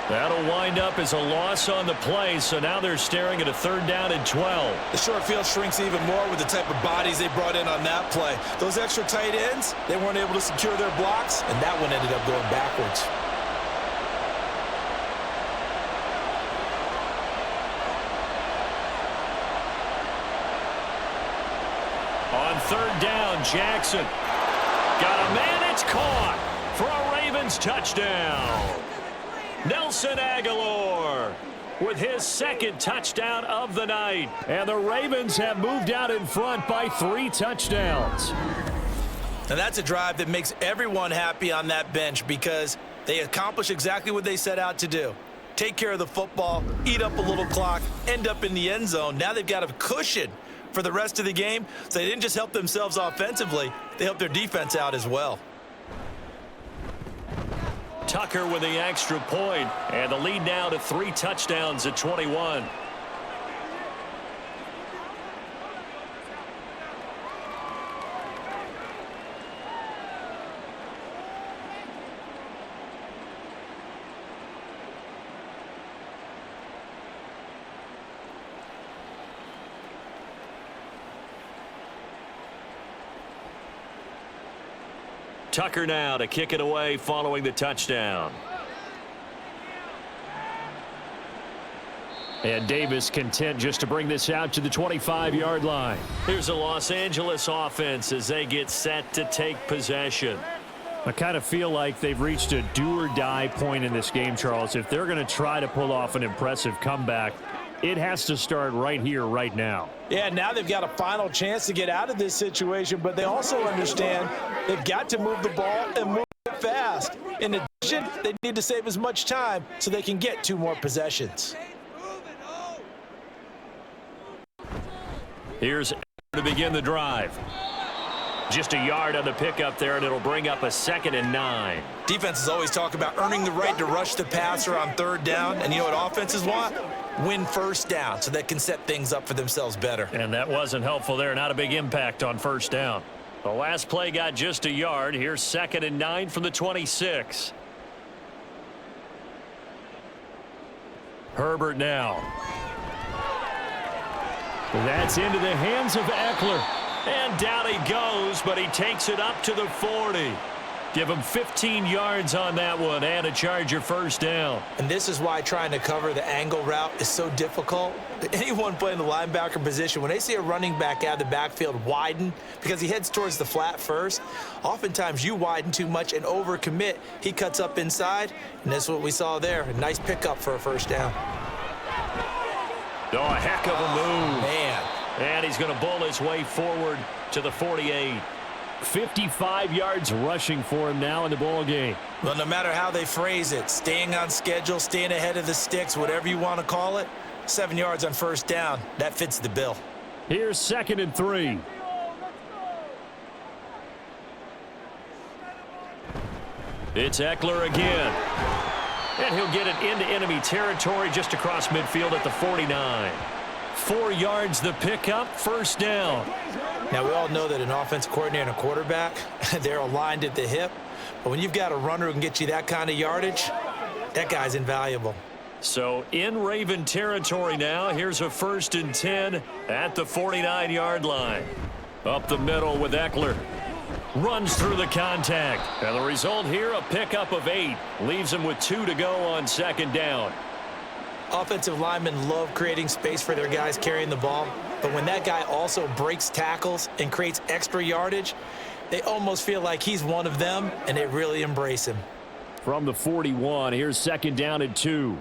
That'll wind up as a loss on the play, so now they're staring at a 3rd down and 12. The short field shrinks even more with the type of bodies they brought in on that play. Those extra tight ends, they weren't able to secure their blocks, and that one ended up going backwards. On 3rd down, Jackson. Got a man, it's caught for a Ravens touchdown. Nelson Aguilar with his 2nd touchdown of the night. And the Ravens have moved out in front by 3 touchdowns. And that's a drive that makes everyone happy on that bench because they accomplish exactly what they set out to do. Take care of the football, eat up a little clock, end up in the end zone. Now they've got a cushion for the rest of the game, so they didn't just help themselves offensively, they helped their defense out as well. Tucker with the extra point, and the lead now to 3 touchdowns at 21. Tucker now to kick it away following the touchdown. And Davis content just to bring this out to the 25-yard line. Here's a Los Angeles offense as they get set to take possession. I kind of feel like they've reached a do-or-die point in this game, Charles. If they're going to try to pull off an impressive comeback, it has to start right here, right now. Yeah, now they've got a final chance to get out of this situation, but they also understand they've got to move the ball and move it fast. In addition, they need to save as much time so they can get 2 more possessions. Here's to begin the drive. Just a yard on the pickup there, and it'll bring up a 2nd and 9. Defenses always talk about earning the right to rush the passer on 3rd down, and you know what offenses want? Win 1st down so they can set things up for themselves better. And that wasn't helpful there. Not a big impact on 1st down. The last play got just a yard. Here's 2nd and 9 from the 26. Herbert now. That's into the hands of Eckler. And down he goes, but he takes it up to the 40. Give him 15 yards on that one and a Charger 1st down. And this is why trying to cover the angle route is so difficult. Anyone playing the linebacker position, when they see a running back out of the backfield widen because he heads towards the flat first, oftentimes you widen too much and overcommit. He cuts up inside, and that's what we saw there. A nice pickup for a 1st down. Oh, a heck of a move. Man. And he's going to bull his way forward to the 48. 55 yards rushing for him now in the ball game. Well, no matter how they phrase it, staying on schedule, staying ahead of the sticks, whatever you want to call it, 7 yards on 1st down, that fits the bill. Here's 2nd and 3. It's Eckler again. And he'll get it into enemy territory just across midfield at the 49. 4 yards the pickup, 1st down. Now, we all know that an offensive coordinator and a quarterback, they're aligned at the hip. But when you've got a runner who can get you that kind of yardage, that guy's invaluable. So in Raven territory now, here's a 1st and 10 at the 49-yard line. Up the middle with Eckler. Runs through the contact. And the result here, a pickup of 8. Leaves him with 2 to go on 2nd down. Offensive linemen love creating space for their guys carrying the ball. But when that guy also breaks tackles and creates extra yardage, they almost feel like he's one of them, and they really embrace him. From the 41, here's 2nd down and 2.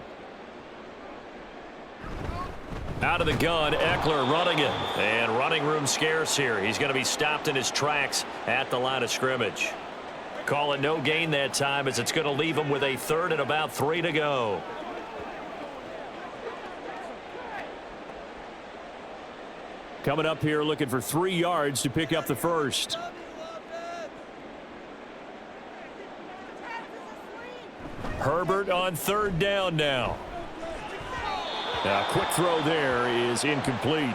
Out of the gun, Eckler running it. And running room scarce here. He's going to be stopped in his tracks at the line of scrimmage. Call it no gain that time as it's going to leave him with a 3rd and about 3 to go. Coming up here looking for 3 yards to pick up the first. Herbert on 3rd down now. A quick throw there is incomplete.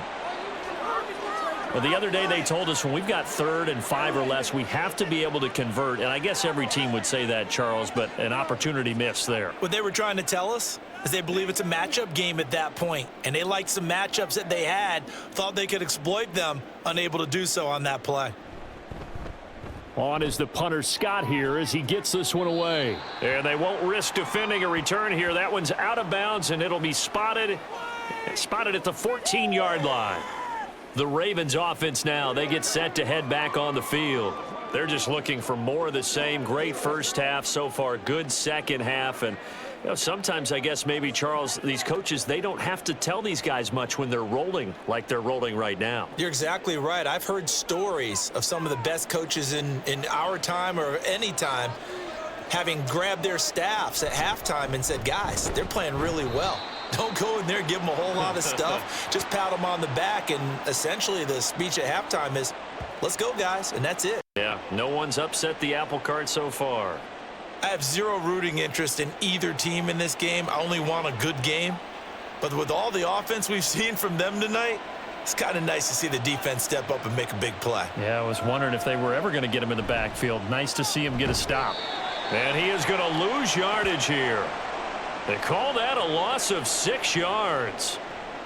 Well, the other day they told us when we've got 3rd and 5 or less, we have to be able to convert. And I guess every team would say that, Charles, but an opportunity missed there. What they were trying to tell us is they believe it's a matchup game at that point. And they liked some matchups that they had, thought they could exploit them, unable to do so on that play. On is the punter Scott here as he gets this one away. And they won't risk defending a return here. That one's out of bounds, and it'll be spotted at the 14-yard line. The Ravens offense now, they get set to head back on the field. They're just looking for more of the same. Great first half so far, good second half. And you know, sometimes I guess maybe, Charles, these coaches, they don't have to tell these guys much when they're rolling like they're rolling right now. You're exactly right. I've heard stories of some of the best coaches in our time or any time having grabbed their staffs at halftime and said, guys, they're playing really well. Don't go in there and give them a whole lot of stuff. Just pat them on the back, and essentially the speech at halftime is, let's go, guys, and that's it. Yeah, no one's upset the apple cart so far. I have zero rooting interest in either team in this game. I only want a good game. But with all the offense we've seen from them tonight, it's kind of nice to see the defense step up and make a big play. Yeah, I was wondering if they were ever going to get him in the backfield. Nice to see him get a stop. And he is going to lose yardage here. They call that a loss of 6 yards.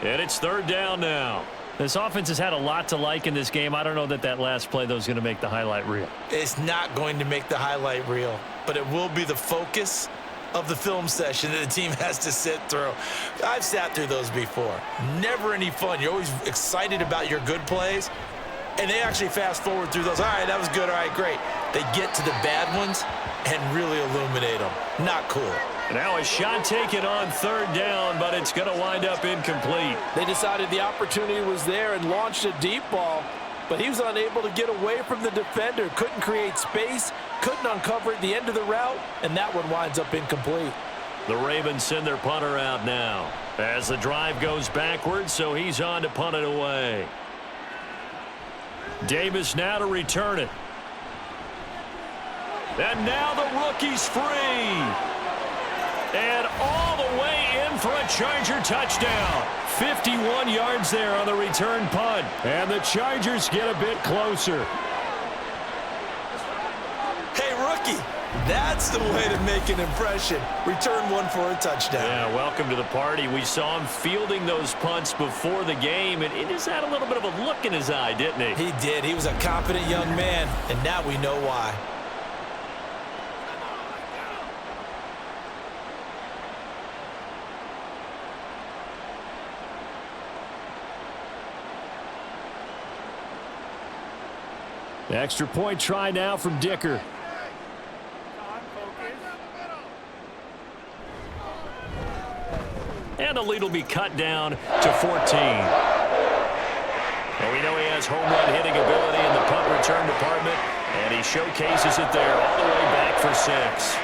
And it's 3rd down now. This offense has had a lot to like in this game. I don't know that last play, though, is going to make the highlight reel. It's not going to make the highlight reel, but it will be the focus of the film session that the team has to sit through. I've sat through those before. Never any fun. You're always excited about your good plays, and they actually fast forward through those. All right, that was good. All right, great. They get to the bad ones and really illuminate them. Not cool. Now a shot taken on 3rd down, but it's going to wind up incomplete. They decided the opportunity was there and launched a deep ball, but he was unable to get away from the defender. Couldn't create space, couldn't uncover at the end of the route, and that one winds up incomplete. The Ravens send their punter out now as the drive goes backwards, so he's on to punt it away. Davis now to return it. And now the rookie's free. And all the way in for a Charger touchdown. 51 yards there on the return punt. And the Chargers get a bit closer. Hey, rookie, that's the way to make an impression. Return one for a touchdown. Yeah, welcome to the party. We saw him fielding those punts before the game, and it just had a little bit of a look in his eye, didn't he? He did. He was a confident young man, and now we know why. Extra point try now from Dicker. And the lead will be cut down to 14. And we know he has home run hitting ability in the punt return department, and he showcases it there all the way back for 6.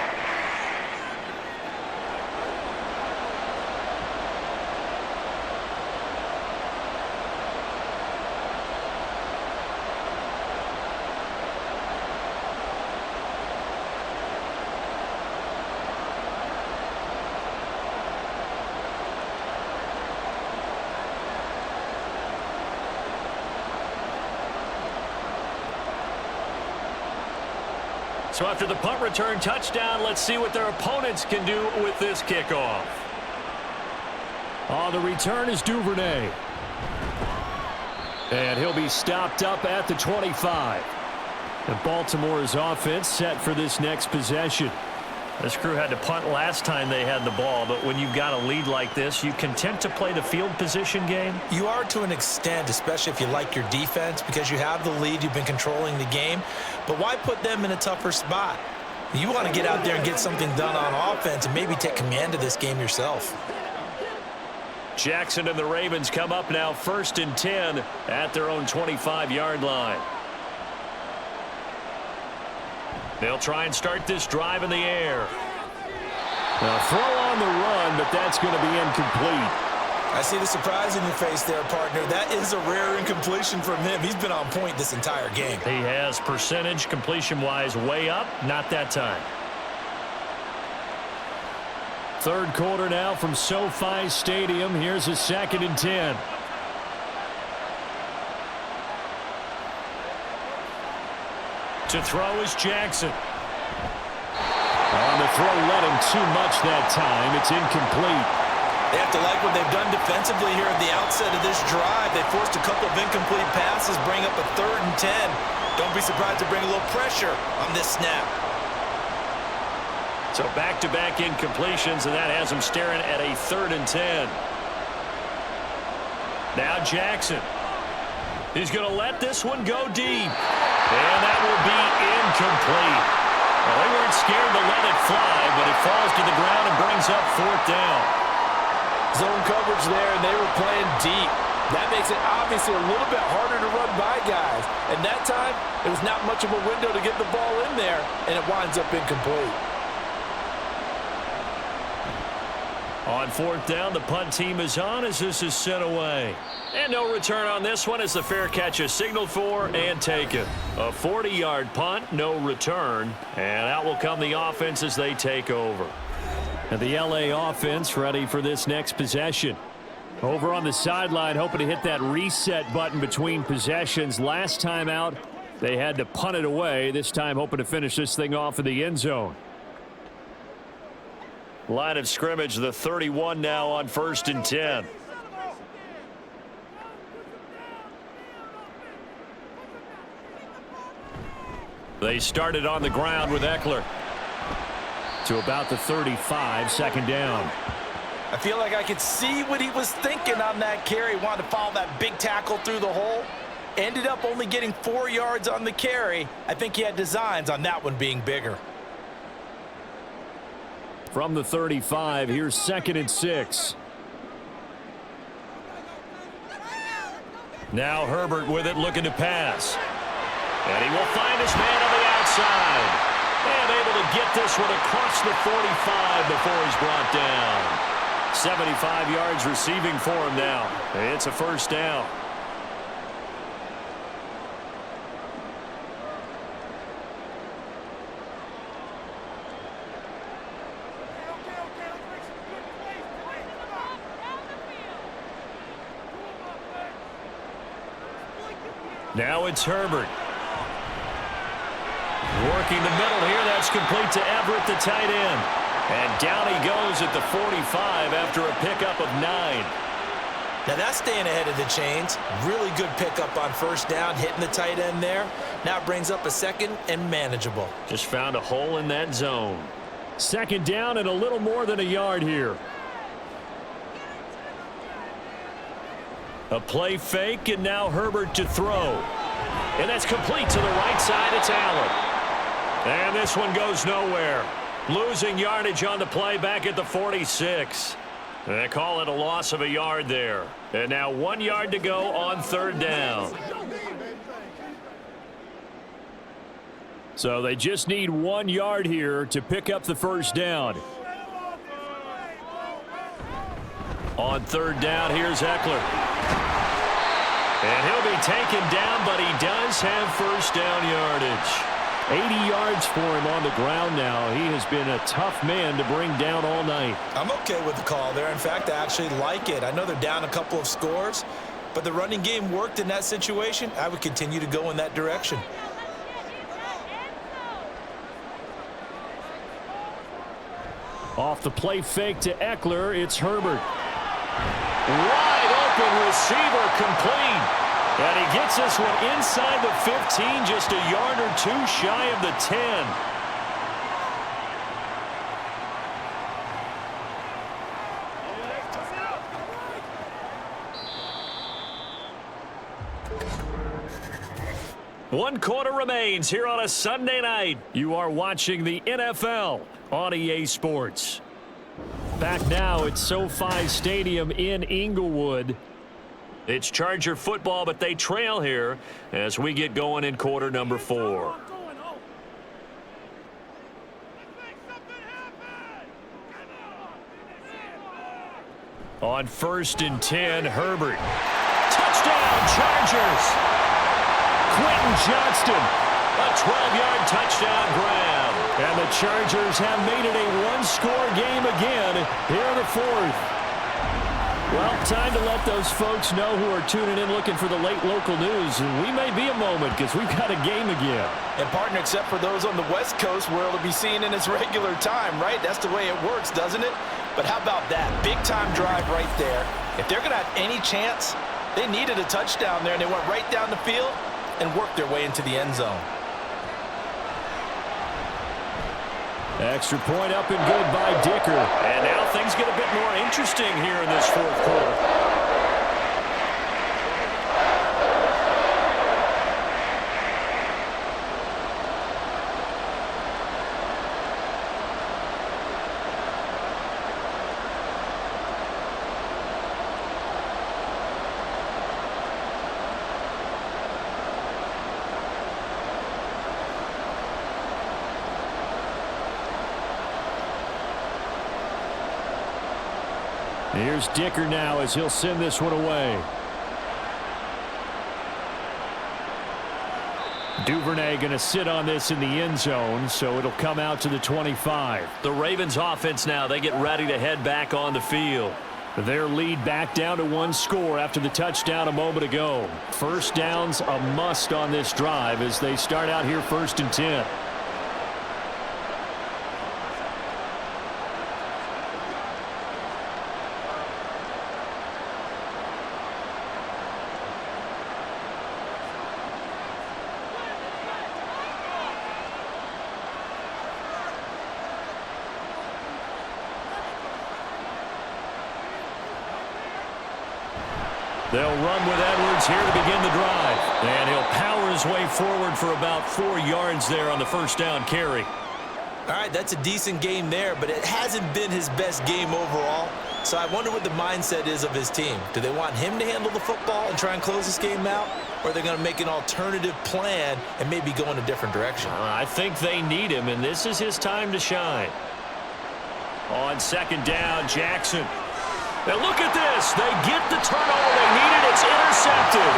So after the punt return touchdown, let's see what their opponents can do with this kickoff. On the return is Duvernay. And he'll be stopped up at the 25. And Baltimore's offense set for this next possession. This crew had to punt last time they had the ball, but when you've got a lead like this, you content to play the field position game? You are to an extent, especially if you like your defense, because you have the lead, you've been controlling the game. But why put them in a tougher spot? You want to get out there and get something done on offense and maybe take command of this game yourself. Jackson and the Ravens come up now 1st and 10 at their own 25-yard line. They'll try and start this drive in the air. Now throw on the run, but that's going to be incomplete. I see the surprise in your face there, partner. That is a rare incompletion from him. He's been on point this entire game. He has percentage completion-wise way up, not that time. Third quarter now from SoFi Stadium. Here's a 2nd and 10. To throw is Jackson. On the throw, led him too much that time. It's incomplete. They have to like what they've done defensively here at the outset of this drive. They forced a couple of incomplete passes, bring up a 3rd and 10. Don't be surprised to bring a little pressure on this snap. So back-to-back incompletions, and that has him staring at a 3rd and 10. Now Jackson. He's going to let this one go deep. And that will be incomplete. Well, they weren't scared to let it fly, but it falls to the ground and brings up 4th down. Zone coverage there, and they were playing deep. That makes it obviously a little bit harder to run by guys. And that time, it was not much of a window to get the ball in there, and it winds up incomplete. On 4th down, the punt team is on as this is sent away. And no return on this one as the fair catch is signaled for and taken. A 40-yard punt, no return. And out will come the offense as they take over. And the LA offense ready for this next possession. Over on the sideline, hoping to hit that reset button between possessions. Last time out, they had to punt it away. This time hoping to finish this thing off in the end zone. Line of scrimmage, the 31 now on 1st and 10. They started on the ground with Eckler. To about the 35, 2nd down. I feel like I could see what he was thinking on that carry. Wanted to follow that big tackle through the hole. Ended up only getting 4 yards on the carry. I think he had designs on that one being bigger. From the 35, here's 2nd and 6. Now Herbert with it, looking to pass. And he will find his man on the outside. And able to get this one across the 45 before he's brought down. 75 yards receiving for him now. It's a 1st down. Now it's Herbert. Working the middle here. That's complete to Everett, the tight end. And down he goes at the 45 after a pickup of 9. Now that's staying ahead of the chains. Really good pickup on 1st down, hitting the tight end there. Now it brings up a 2nd and manageable. Just found a hole in that zone. 2nd down and a little more than a yard here. A play fake, and now Herbert to throw. And that's complete to the right side. It's Allen. And this one goes nowhere. Losing yardage on the play back at the 46. They call it a loss of a yard there. And now 1 yard to go on 3rd down. So they just need 1 yard here to pick up the 1st down. On 3rd down, here's Eckler. And he'll be taken down, but he does have 1st down yardage. 80 yards for him on the ground now. He has been a tough man to bring down all night. I'm okay with the call there. In fact, I actually like it. I know they're down a couple of scores, but the running game worked in that situation. I would continue to go in that direction. Off the play fake to Eckler, it's Herbert. Wide open receiver, complete. And he gets this one inside the 15, just a yard or two shy of the 10. 1 quarter remains here on a Sunday night. You are watching the NFL on EA Sports. Back now at SoFi Stadium in Inglewood. It's Charger football, but they trail here as we get going in quarter number 4. On 1st and 10, Herbert. Touchdown, Chargers. Quentin Johnston, a 12-yard touchdown grab. And the Chargers have made it a one-score game again here in the 4th. Well, time to let those folks know who are tuning in looking for the late local news. And we may be a moment because we've got a game again. And partner, except for those on the West Coast where it'll be seen in its regular time, right? That's the way it works, doesn't it? But how about that? Big-time drive right there. If they're going to have any chance, they needed a touchdown there, and they went right down the field and worked their way into the end zone. Extra point up and good by Dicker. And now things get a bit more interesting here in this 4th quarter. Here's Dicker now as he'll send this one away. Duvernay going to sit on this in the end zone, so it'll come out to the 25. The Ravens offense now, they get ready to head back on the field. Their lead back down to 1 score after the touchdown a moment ago. First down's a must on this drive as they start out here 1st and 10. They'll run with Edwards here to begin the drive. And he'll power his way forward for about 4 yards there on the first down carry. All right, that's a decent game there, but it hasn't been his best game overall. So I wonder what the mindset is of his team. Do they want him to handle the football and try and close this game out? Or are they going to make an alternative plan and maybe go in a different direction? I think they need him, and this is his time to shine. On 2nd down, Jackson. Now look at this. They get the turnover they needed. It's intercepted.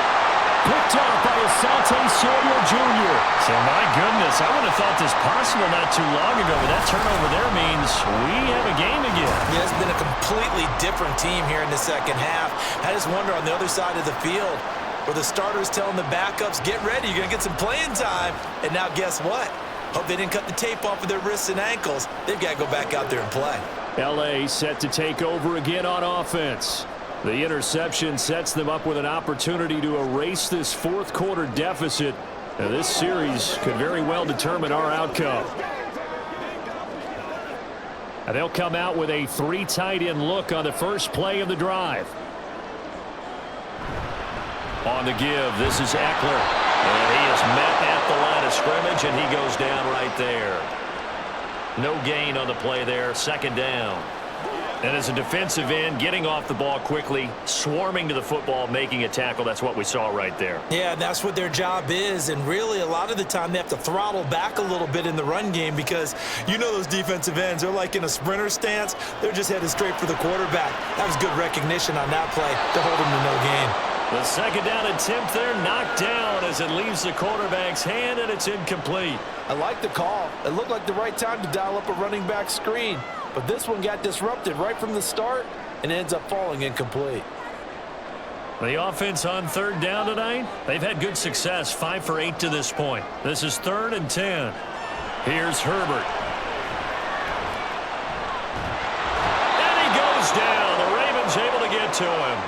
Picked up by Asante Samuel Jr. So my goodness, I would have thought this possible not too long ago, but that turnover there means we have a game again. Yeah, it's been a completely different team here in the second half. I just wonder on the other side of the field where the starters telling the backups, get ready, you're going to get some playing time. And now guess what? Hope they didn't cut the tape off of their wrists and ankles. They've got to go back out there and play. L.A. set to take over again on offense. The interception sets them up with an opportunity to erase this 4th quarter deficit. Now, this series could very well determine our outcome. And they'll come out with a 3 tight end look on the first play of the drive. On the give, this is Eckler. And he is met at the line of scrimmage, and he goes down right there. No gain on the play there, 2nd down. And as a defensive end, getting off the ball quickly, swarming to the football, making a tackle, that's what we saw right there. Yeah, that's what their job is, and really a lot of the time they have to throttle back a little bit in the run game because you know those defensive ends, they're like in a sprinter stance. They're just headed straight for the quarterback. That was good recognition on that play to hold them to no gain. The 2nd down attempt there knocked down as it leaves the quarterback's hand, and it's incomplete. I like the call. It looked like the right time to dial up a running back screen. But this one got disrupted right from the start and ends up falling incomplete. The offense on 3rd down tonight, they've had good success, 5 for 8 to this point. This is 3rd and 10. Here's Herbert. And he goes down. The Ravens able to get to him.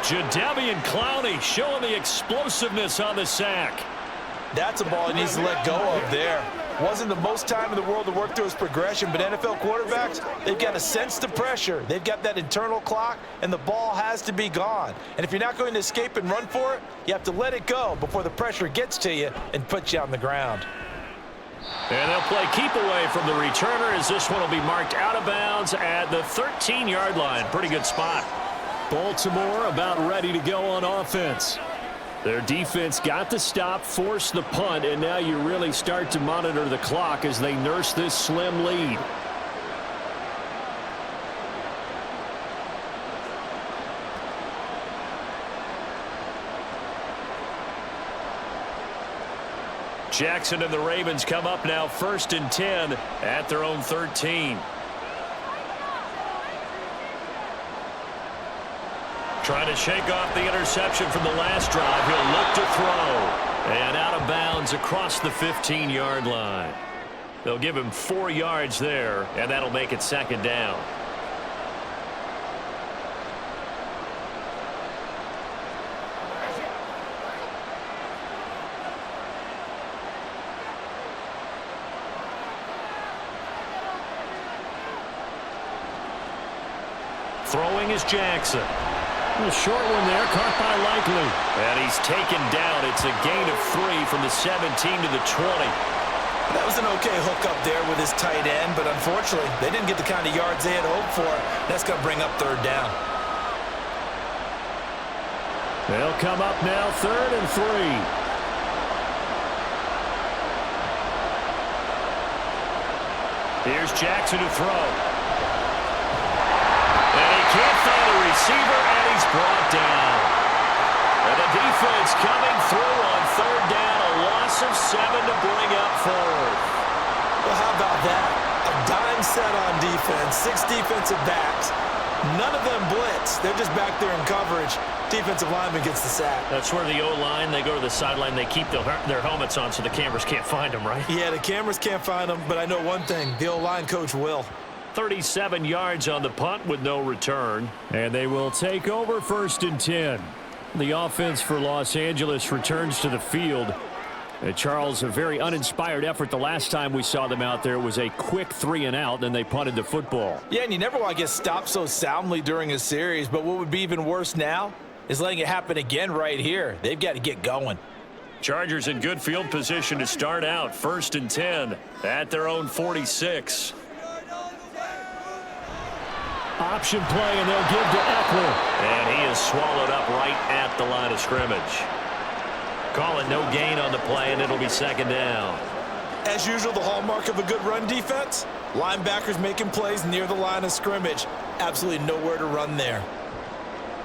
Jadeveon Clowney showing the explosiveness on the sack. That's a ball he needs to let go of there. Wasn't the most time in the world to work through his progression, but NFL quarterbacks, they've got to sense the pressure. They've got that internal clock, and the ball has to be gone. And if you're not going to escape and run for it, you have to let it go before the pressure gets to you and puts you on the ground. And they'll play keep away from the returner as this one will be marked out of bounds at the 13-yard line. Pretty good spot. Baltimore about ready to go on offense. Their defense got the stop, forced the punt, and now you really start to monitor the clock as they nurse this slim lead. Jackson and the Ravens come up now 1st and 10 at their own 13. Trying to shake off the interception from the last drive. He'll look to throw. And out of bounds across the 15-yard line. They'll give him 4 yards there, and that'll make it 2nd down. Throwing is Jackson. A short one there, caught by Likely. And he's taken down. It's a gain of 3 from the 17 to the 20. That was an okay hook up there with his tight end, but unfortunately, they didn't get the kind of yards they had hoped for. That's going to bring up 3rd down. They'll come up now 3rd and 3. Here's Jackson to throw. And he can't find a receiver, and he's brought down. And the defense coming through on 3rd down, a loss of 7 to bring up 4th. Well, how about that? A dime set on defense, 6 defensive backs. None of them blitz. They're just back there in coverage. Defensive lineman gets the sack. That's where the O-line, they go to the sideline, they keep their helmets on so the cameras can't find them, right? Yeah, the cameras can't find them, but I know one thing. The O-line coach will. 37 yards on the punt with no return. And they will take over 1st and 10. The offense for Los Angeles returns to the field. Charles, a very uninspired effort. The last time we saw them out there was a quick 3 and out, then they punted the football. Yeah, and you never want to get stopped so soundly during a series, but what would be even worse now is letting it happen again right here. They've got to get going. Chargers in good field position to start out. 1st and 10 at their own 46. Option play, and they'll give to Eckler. And he is swallowed up right at the line of scrimmage. Call it no gain on the play, and it'll be 2nd down. As usual, the hallmark of a good run defense, linebackers making plays near the line of scrimmage. Absolutely nowhere to run there.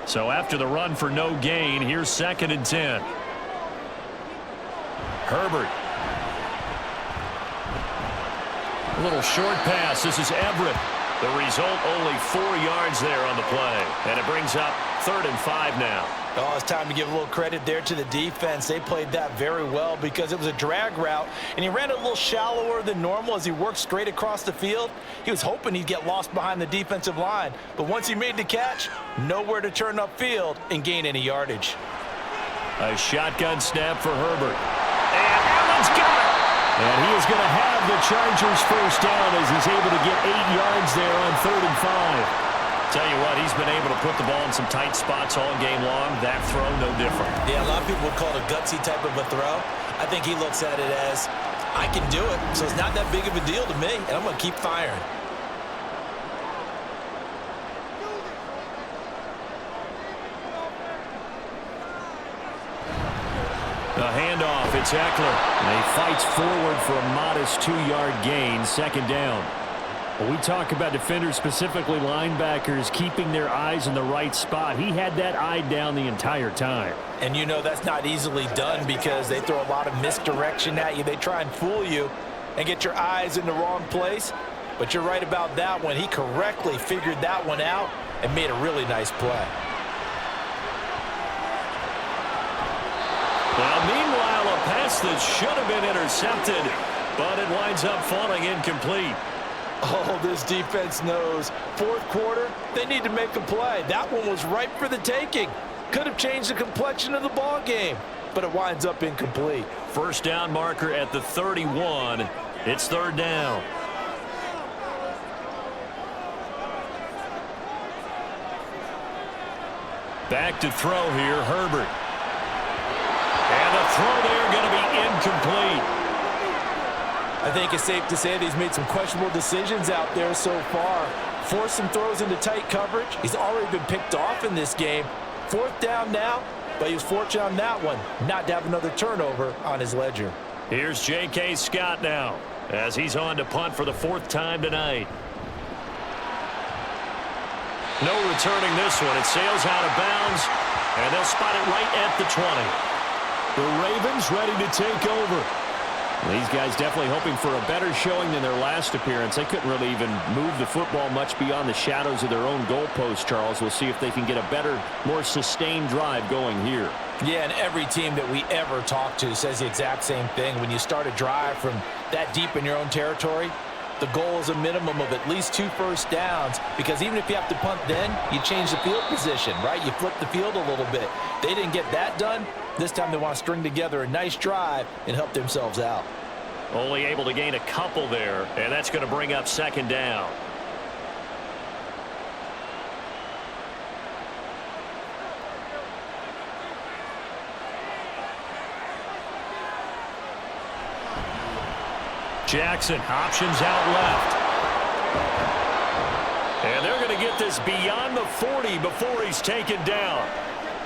So after the run for no gain, here's 2nd and 10. Herbert. A little short pass. This is Everett. The result, only 4 yards there on the play. And it brings up 3rd and 5 now. Oh, it's time to give a little credit there to the defense. They played that very well because it was a drag route, and he ran it a little shallower than normal as he worked straight across the field. He was hoping he'd get lost behind the defensive line, but once he made the catch, nowhere to turn upfield and gain any yardage. A shotgun snap for Herbert. And Allen's got it. And he is going to have the Chargers 1st down as he's able to get 8 yards there on 3rd and 5. Tell you what, he's been able to put the ball in some tight spots all game long. That throw, no different. Yeah, a lot of people would call it a gutsy type of a throw. I think he looks at it as, I can do it, so it's not that big of a deal to me, and I'm going to keep firing. The handoff, it's Eckler. And he fights forward for a modest 2-yard gain, 2nd down. When we talk about defenders, specifically linebackers, keeping their eyes in the right spot. He had that eye down the entire time. And you know that's not easily done because they throw a lot of misdirection at you. They try and fool you and get your eyes in the wrong place. But you're right about that one. He correctly figured that one out and made a really nice play. Well, meanwhile, a pass that should have been intercepted, but it winds up falling incomplete. Oh, this defense knows. 4th quarter, they need to make a play. That one was ripe for the taking. Could have changed the complexion of the ball game, but it winds up incomplete. 1st down marker at the 31. It's third down. Back to throw here, Herbert. And the throw there going to be incomplete. I think it's safe to say that he's made some questionable decisions out there so far. Forced some throws into tight coverage. He's already been picked off in this game. Fourth down now, but he was fortunate on that one not to have another turnover on his ledger. Here's J.K. Scott now as he's on to punt for the fourth time tonight. No returning this one. It sails out of bounds, and they'll spot it right at the 20. The Ravens ready to take over. These guys definitely hoping for a better showing than their last appearance. They couldn't really even move the football much beyond the shadows of their own goalpost, Charles. We'll see if they can get a better, more sustained drive going here. Yeah, and every team that we ever talk to says the exact same thing. When you start a drive from that deep in your own territory, the goal is a minimum of at least 2 first downs, because even if you have to punt then, you change the field position, right? You flip the field a little bit. They didn't get that done. This time they want to string together a nice drive and help themselves out. Only able to gain a couple there, and that's going to bring up second down. Jackson, options out left. And they're going to get this beyond the 40 before he's taken down.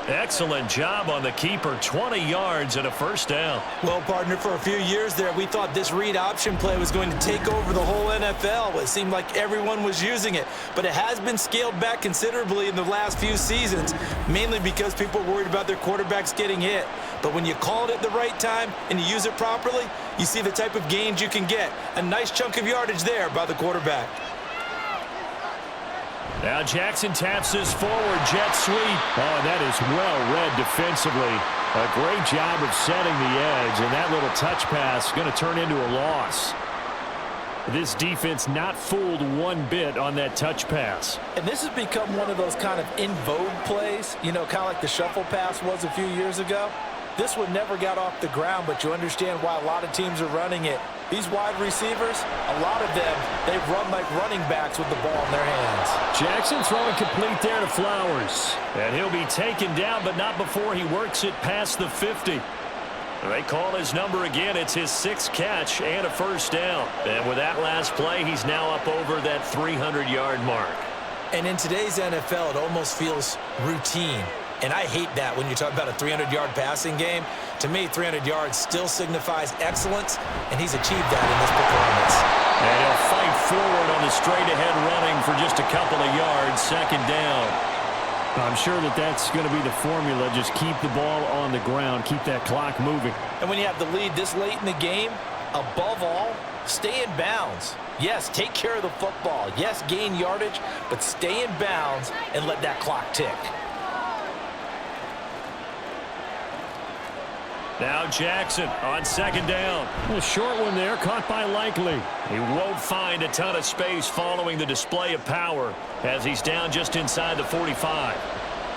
Excellent job on the keeper. 20 yards and a first down. Well, partner, for a few years there, we thought this read option play was going to take over the whole NFL. It seemed like everyone was using it. But it has been scaled back considerably in the last few seasons, mainly because people are worried about their quarterbacks getting hit. But when you call it at the right time and you use it properly, you see the type of gains you can get. A nice chunk of yardage there by the quarterback. Now Jackson taps his forward jet sweep. Oh, that is well read defensively. A great job of setting the edge, and that little touch pass is going to turn into a loss. This defense not fooled one bit on that touch pass. And this has become one of those kind of in vogue plays, you know, kind of like the shuffle pass was a few years ago. This one never got off the ground, but you understand why a lot of teams are running it. These wide receivers, a lot of them, they run like running backs with the ball in their hands. Jackson throwing complete there to Flowers. And he'll be taken down, but not before he works it past the 50. They call his number again. It's his 6th catch and a first down. And with that last play, he's now up over that 300-yard mark. And in today's NFL, it almost feels routine. And I hate that when you talk about a 300-yard passing game. To me, 300 yards still signifies excellence, and he's achieved that in this performance. And he'll fight forward on the straight-ahead running for just a couple of yards, second down. I'm sure that that's going to be the formula. Just keep the ball on the ground, keep that clock moving. And when you have the lead this late in the game, above all, stay in bounds. Yes, take care of the football. Yes, gain yardage, but stay in bounds and let that clock tick. Now Jackson on second down. A short one there, caught by Likely. He won't find a ton of space following the display of power as he's down just inside the 45.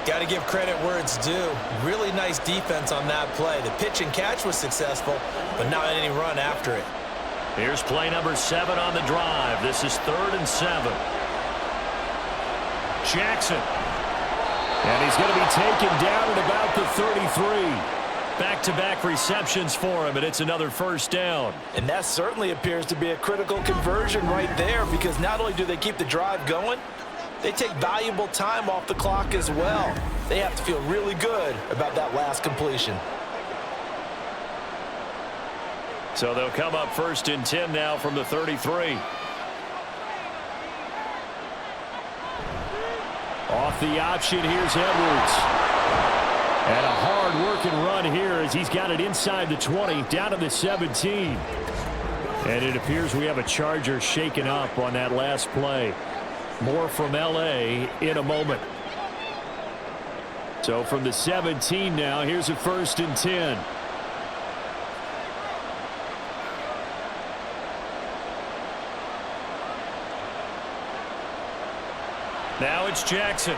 Got to give credit where it's due. Really nice defense on that play. The pitch and catch was successful, but not any run after it. Here's play number 7 on the drive. This is 3rd and 7. Jackson. And he's going to be taken down at about the 33. Back-to-back receptions for him, and it's another first down. And that certainly appears to be a critical conversion right there, because not only do they keep the drive going, they take valuable time off the clock as well. They have to feel really good about that last completion. So they'll come up 1st and 10 now from the 33. Off the option, here's Edwards. And a hard-working run here as he's got it inside the 20, down to the 17. And it appears we have a Charger shaken up on that last play. More from L.A. in a moment. So from the 17 now, here's a 1st and 10. Now it's Jackson.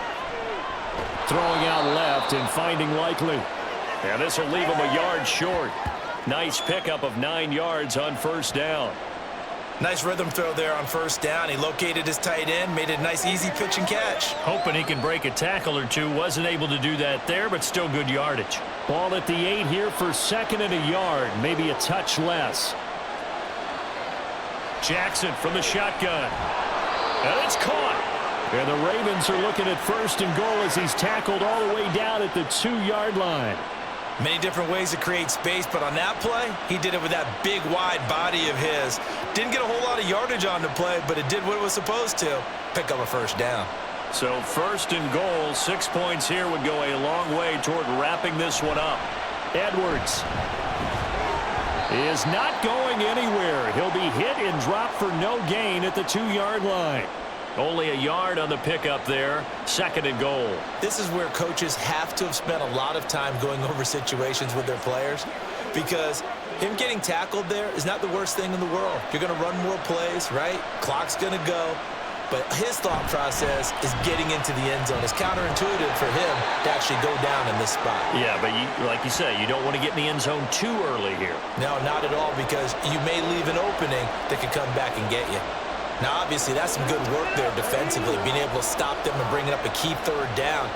Throwing out left and finding Likely. And this will leave him a yard short. Nice pickup of 9 yards on first down. Nice rhythm throw there on first down. He located his tight end, made it a nice easy pitch and catch. Hoping he can break a tackle or two. Wasn't able to do that there, but still good yardage. Ball at the 8 here for second and a yard, maybe a touch less. Jackson from the shotgun. And it's caught. And the Ravens are looking at first and goal as he's tackled all the way down at the 2-yard line. Many different ways to create space, but on that play, he did it with that big, wide body of his. Didn't get a whole lot of yardage on the play, but it did what it was supposed to. Pick up a first down. So first and goal, 6 points here would go a long way toward wrapping this one up. Edwards is not going anywhere. He'll be hit and dropped for no gain at the 2-yard line. Only a yard on the pickup there. Second and goal. This is where coaches have to have spent a lot of time going over situations with their players, because him getting tackled there is not the worst thing in the world. You're going to run more plays, right? Clock's going to go. But his thought process is getting into the end zone. It's counterintuitive for him to actually go down in this spot. Yeah, but like you say, you don't want to get in the end zone too early here. No, not at all, because you may leave an opening that could come back and get you. Now, obviously, that's some good work there defensively, being able to stop them and bring up a key third down.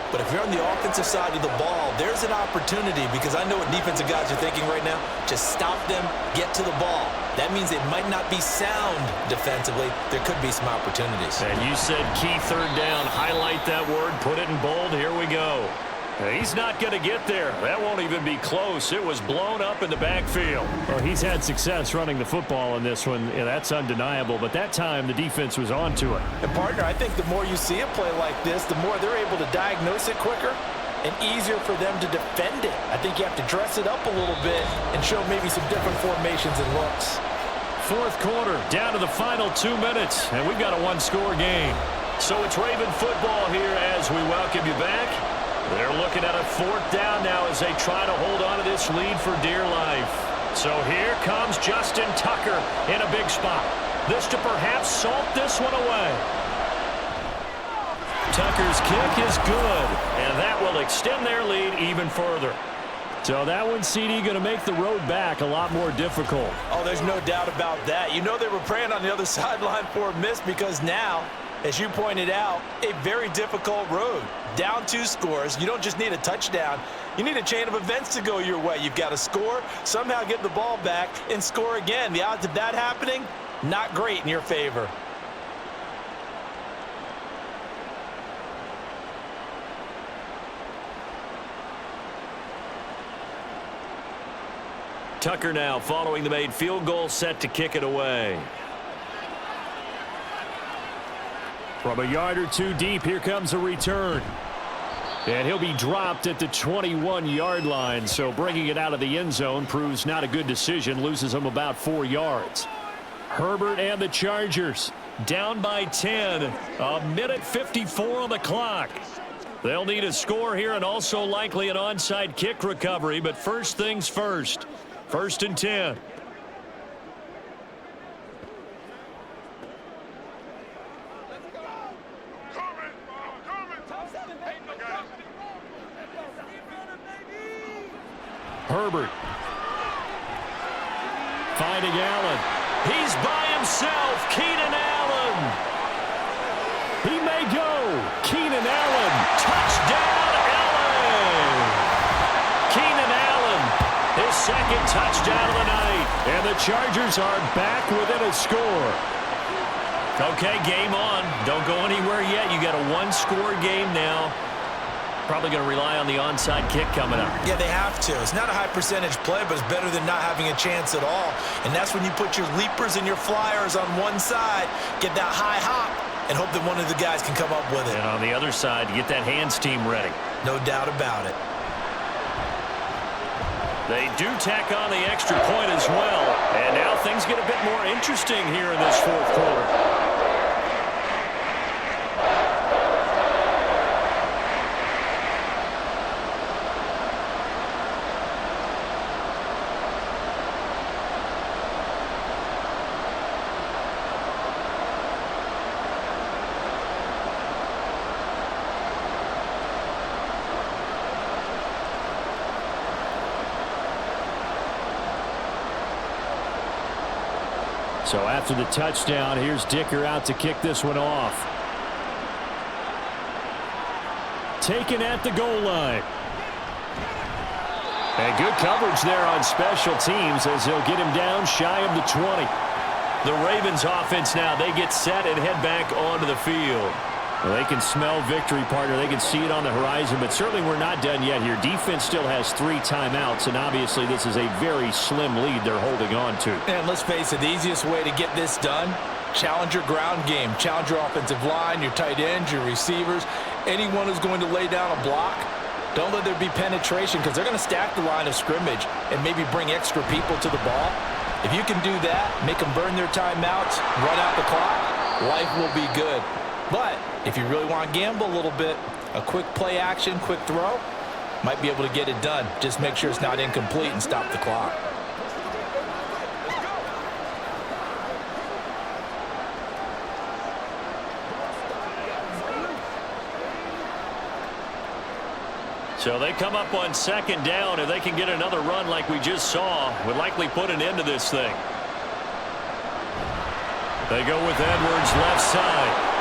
But if you're on the offensive side of the ball, there's an opportunity, because I know what defensive guys are thinking right now. Just stop them, get to the ball. That means it might not be sound defensively. There could be some opportunities. And you said key third down. Highlight that word. Put it in bold. Here we go. He's not going to get there. That won't even be close. It was blown up in the backfield. Well, he's had success running the football in this one. Yeah, that's undeniable. But that time, the defense was on to it. And, partner, I think the more you see a play like this, the more they're able to diagnose it quicker and easier for them to defend it. I think you have to dress it up a little bit and show maybe some different formations and looks. Fourth quarter, down to the final 2 minutes, and we've got a one-score game. So it's Raven football here as we welcome you back. They're looking at a fourth down now as they try to hold on to this lead for dear life. So here comes Justin Tucker in a big spot. This to perhaps salt this one away. Tucker's kick is good, and that will extend their lead even further. So that one, CD, going to make the road back a lot more difficult. Oh, there's no doubt about that. You know they were praying on the other sideline for a miss, because now, as you pointed out, a very difficult road. Down 2 scores. You don't just need a touchdown. You need a chain of events to go your way. You've got to score, somehow get the ball back, and score again. The odds of that happening, not great in your favor. Tucker now following the made field goal, set to kick it away. From a yard or two deep, here comes a return. And he'll be dropped at the 21-yard line, so bringing it out of the end zone proves not a good decision, loses him about 4 yards. Herbert and the Chargers down by 10, a minute 54 on the clock. They'll need a score here and also likely an onside kick recovery, but first things first. First and 10. Herbert finding Allen. He's by himself. Keenan Allen. He may go. Keenan Allen. Touchdown, Allen. Keenan Allen, his second touchdown of the night. And the Chargers are back within a score. Okay, game on. Don't go anywhere yet. You got a one-score game now. Probably going to rely on the onside kick coming up. Yeah, they have to. It's not a high percentage play, but it's better than not having a chance at all. And that's when you put your leapers and your flyers on one side, get that high hop, and hope that one of the guys can come up with it. And on the other side, get that hands team ready. No doubt about it. They do tack on the extra point as well. And now things get a bit more interesting here in this fourth quarter. So after the touchdown, here's Dicker out to kick this one off. Taken at the goal line. And good coverage there on special teams as he'll get him down shy of the 20. The Ravens offense now, they get set and head back onto the field. Well, they can smell victory, partner. They can see it on the horizon, but certainly we're not done yet here. Defense still has 3 timeouts, and obviously this is a very slim lead they're holding on to. And let's face it, the easiest way to get this done, challenge your ground game. Challenge your offensive line, your tight ends, your receivers, anyone who's going to lay down a block. Don't let there be penetration because they're going to stack the line of scrimmage and maybe bring extra people to the ball. If you can do that, make them burn their timeouts, run out the clock, life will be good. But if you really want to gamble a little bit, a quick play action, quick throw, might be able to get it done. Just make sure it's not incomplete and stop the clock. So they come up on second down. If they can get another run like we just saw, would likely put an end to this thing. They go with Edwards left side.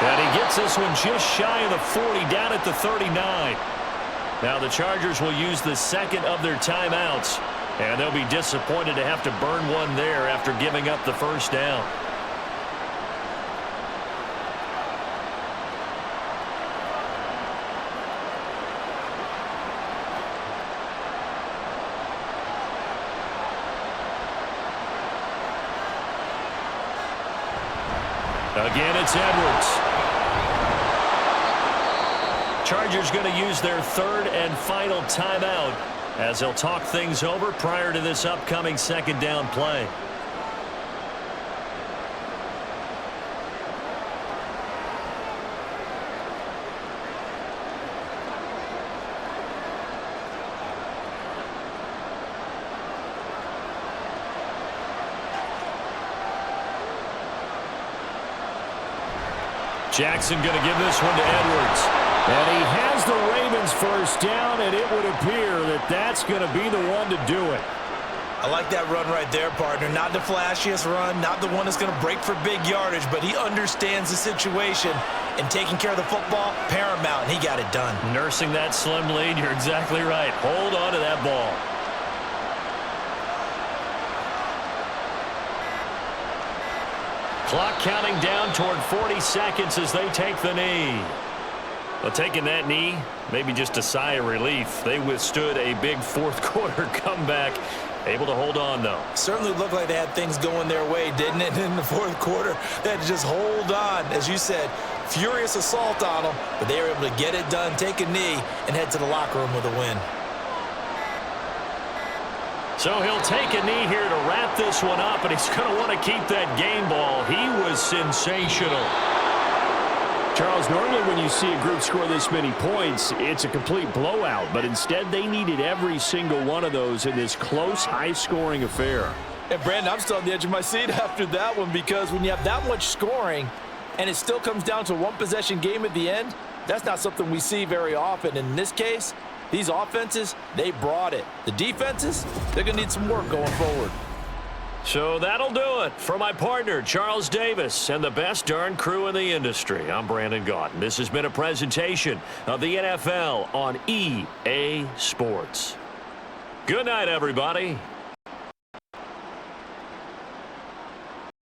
And he gets this one just shy of the 40, down at the 39. Now the Chargers will use the second of their timeouts, and they'll be disappointed to have to burn one there after giving up the first down. Again, it's Edwards. Chargers going to use their third and final timeout as they'll talk things over prior to this upcoming second down play. Jackson going to give this one to Edwards. And he has the Ravens first down, and it would appear that that's going to be the one to do it. I like that run right there, partner. Not the flashiest run, not the one that's going to break for big yardage, but he understands the situation, and taking care of the football, paramount, and he got it done. Nursing that slim lead, you're exactly right. Hold on to that ball. Clock counting down toward 40 seconds as they take the knee. Well, taking that knee, maybe just a sigh of relief. They withstood a big fourth quarter comeback. Able to hold on, though. Certainly looked like they had things going their way, didn't it, in the fourth quarter? They had to just hold on. As you said, furious assault on them, but they were able to get it done, take a knee, and head to the locker room with a win. So he'll take a knee here to wrap this one up, and he's going to want to keep that game ball. He was sensational. Charles, normally when you see a group score this many points, it's a complete blowout. But instead, they needed every single one of those in this close, high-scoring affair. And, Brandon, I'm still on the edge of my seat after that one because when you have that much scoring and it still comes down to a one-possession game at the end, that's not something we see very often. In this case, these offenses, they brought it. The defenses, they're going to need some work going forward. So that'll do it for my partner, Charles Davis, and the best darn crew in the industry. I'm Brandon Gaudin. This has been a presentation of the NFL on EA Sports. Good night, everybody.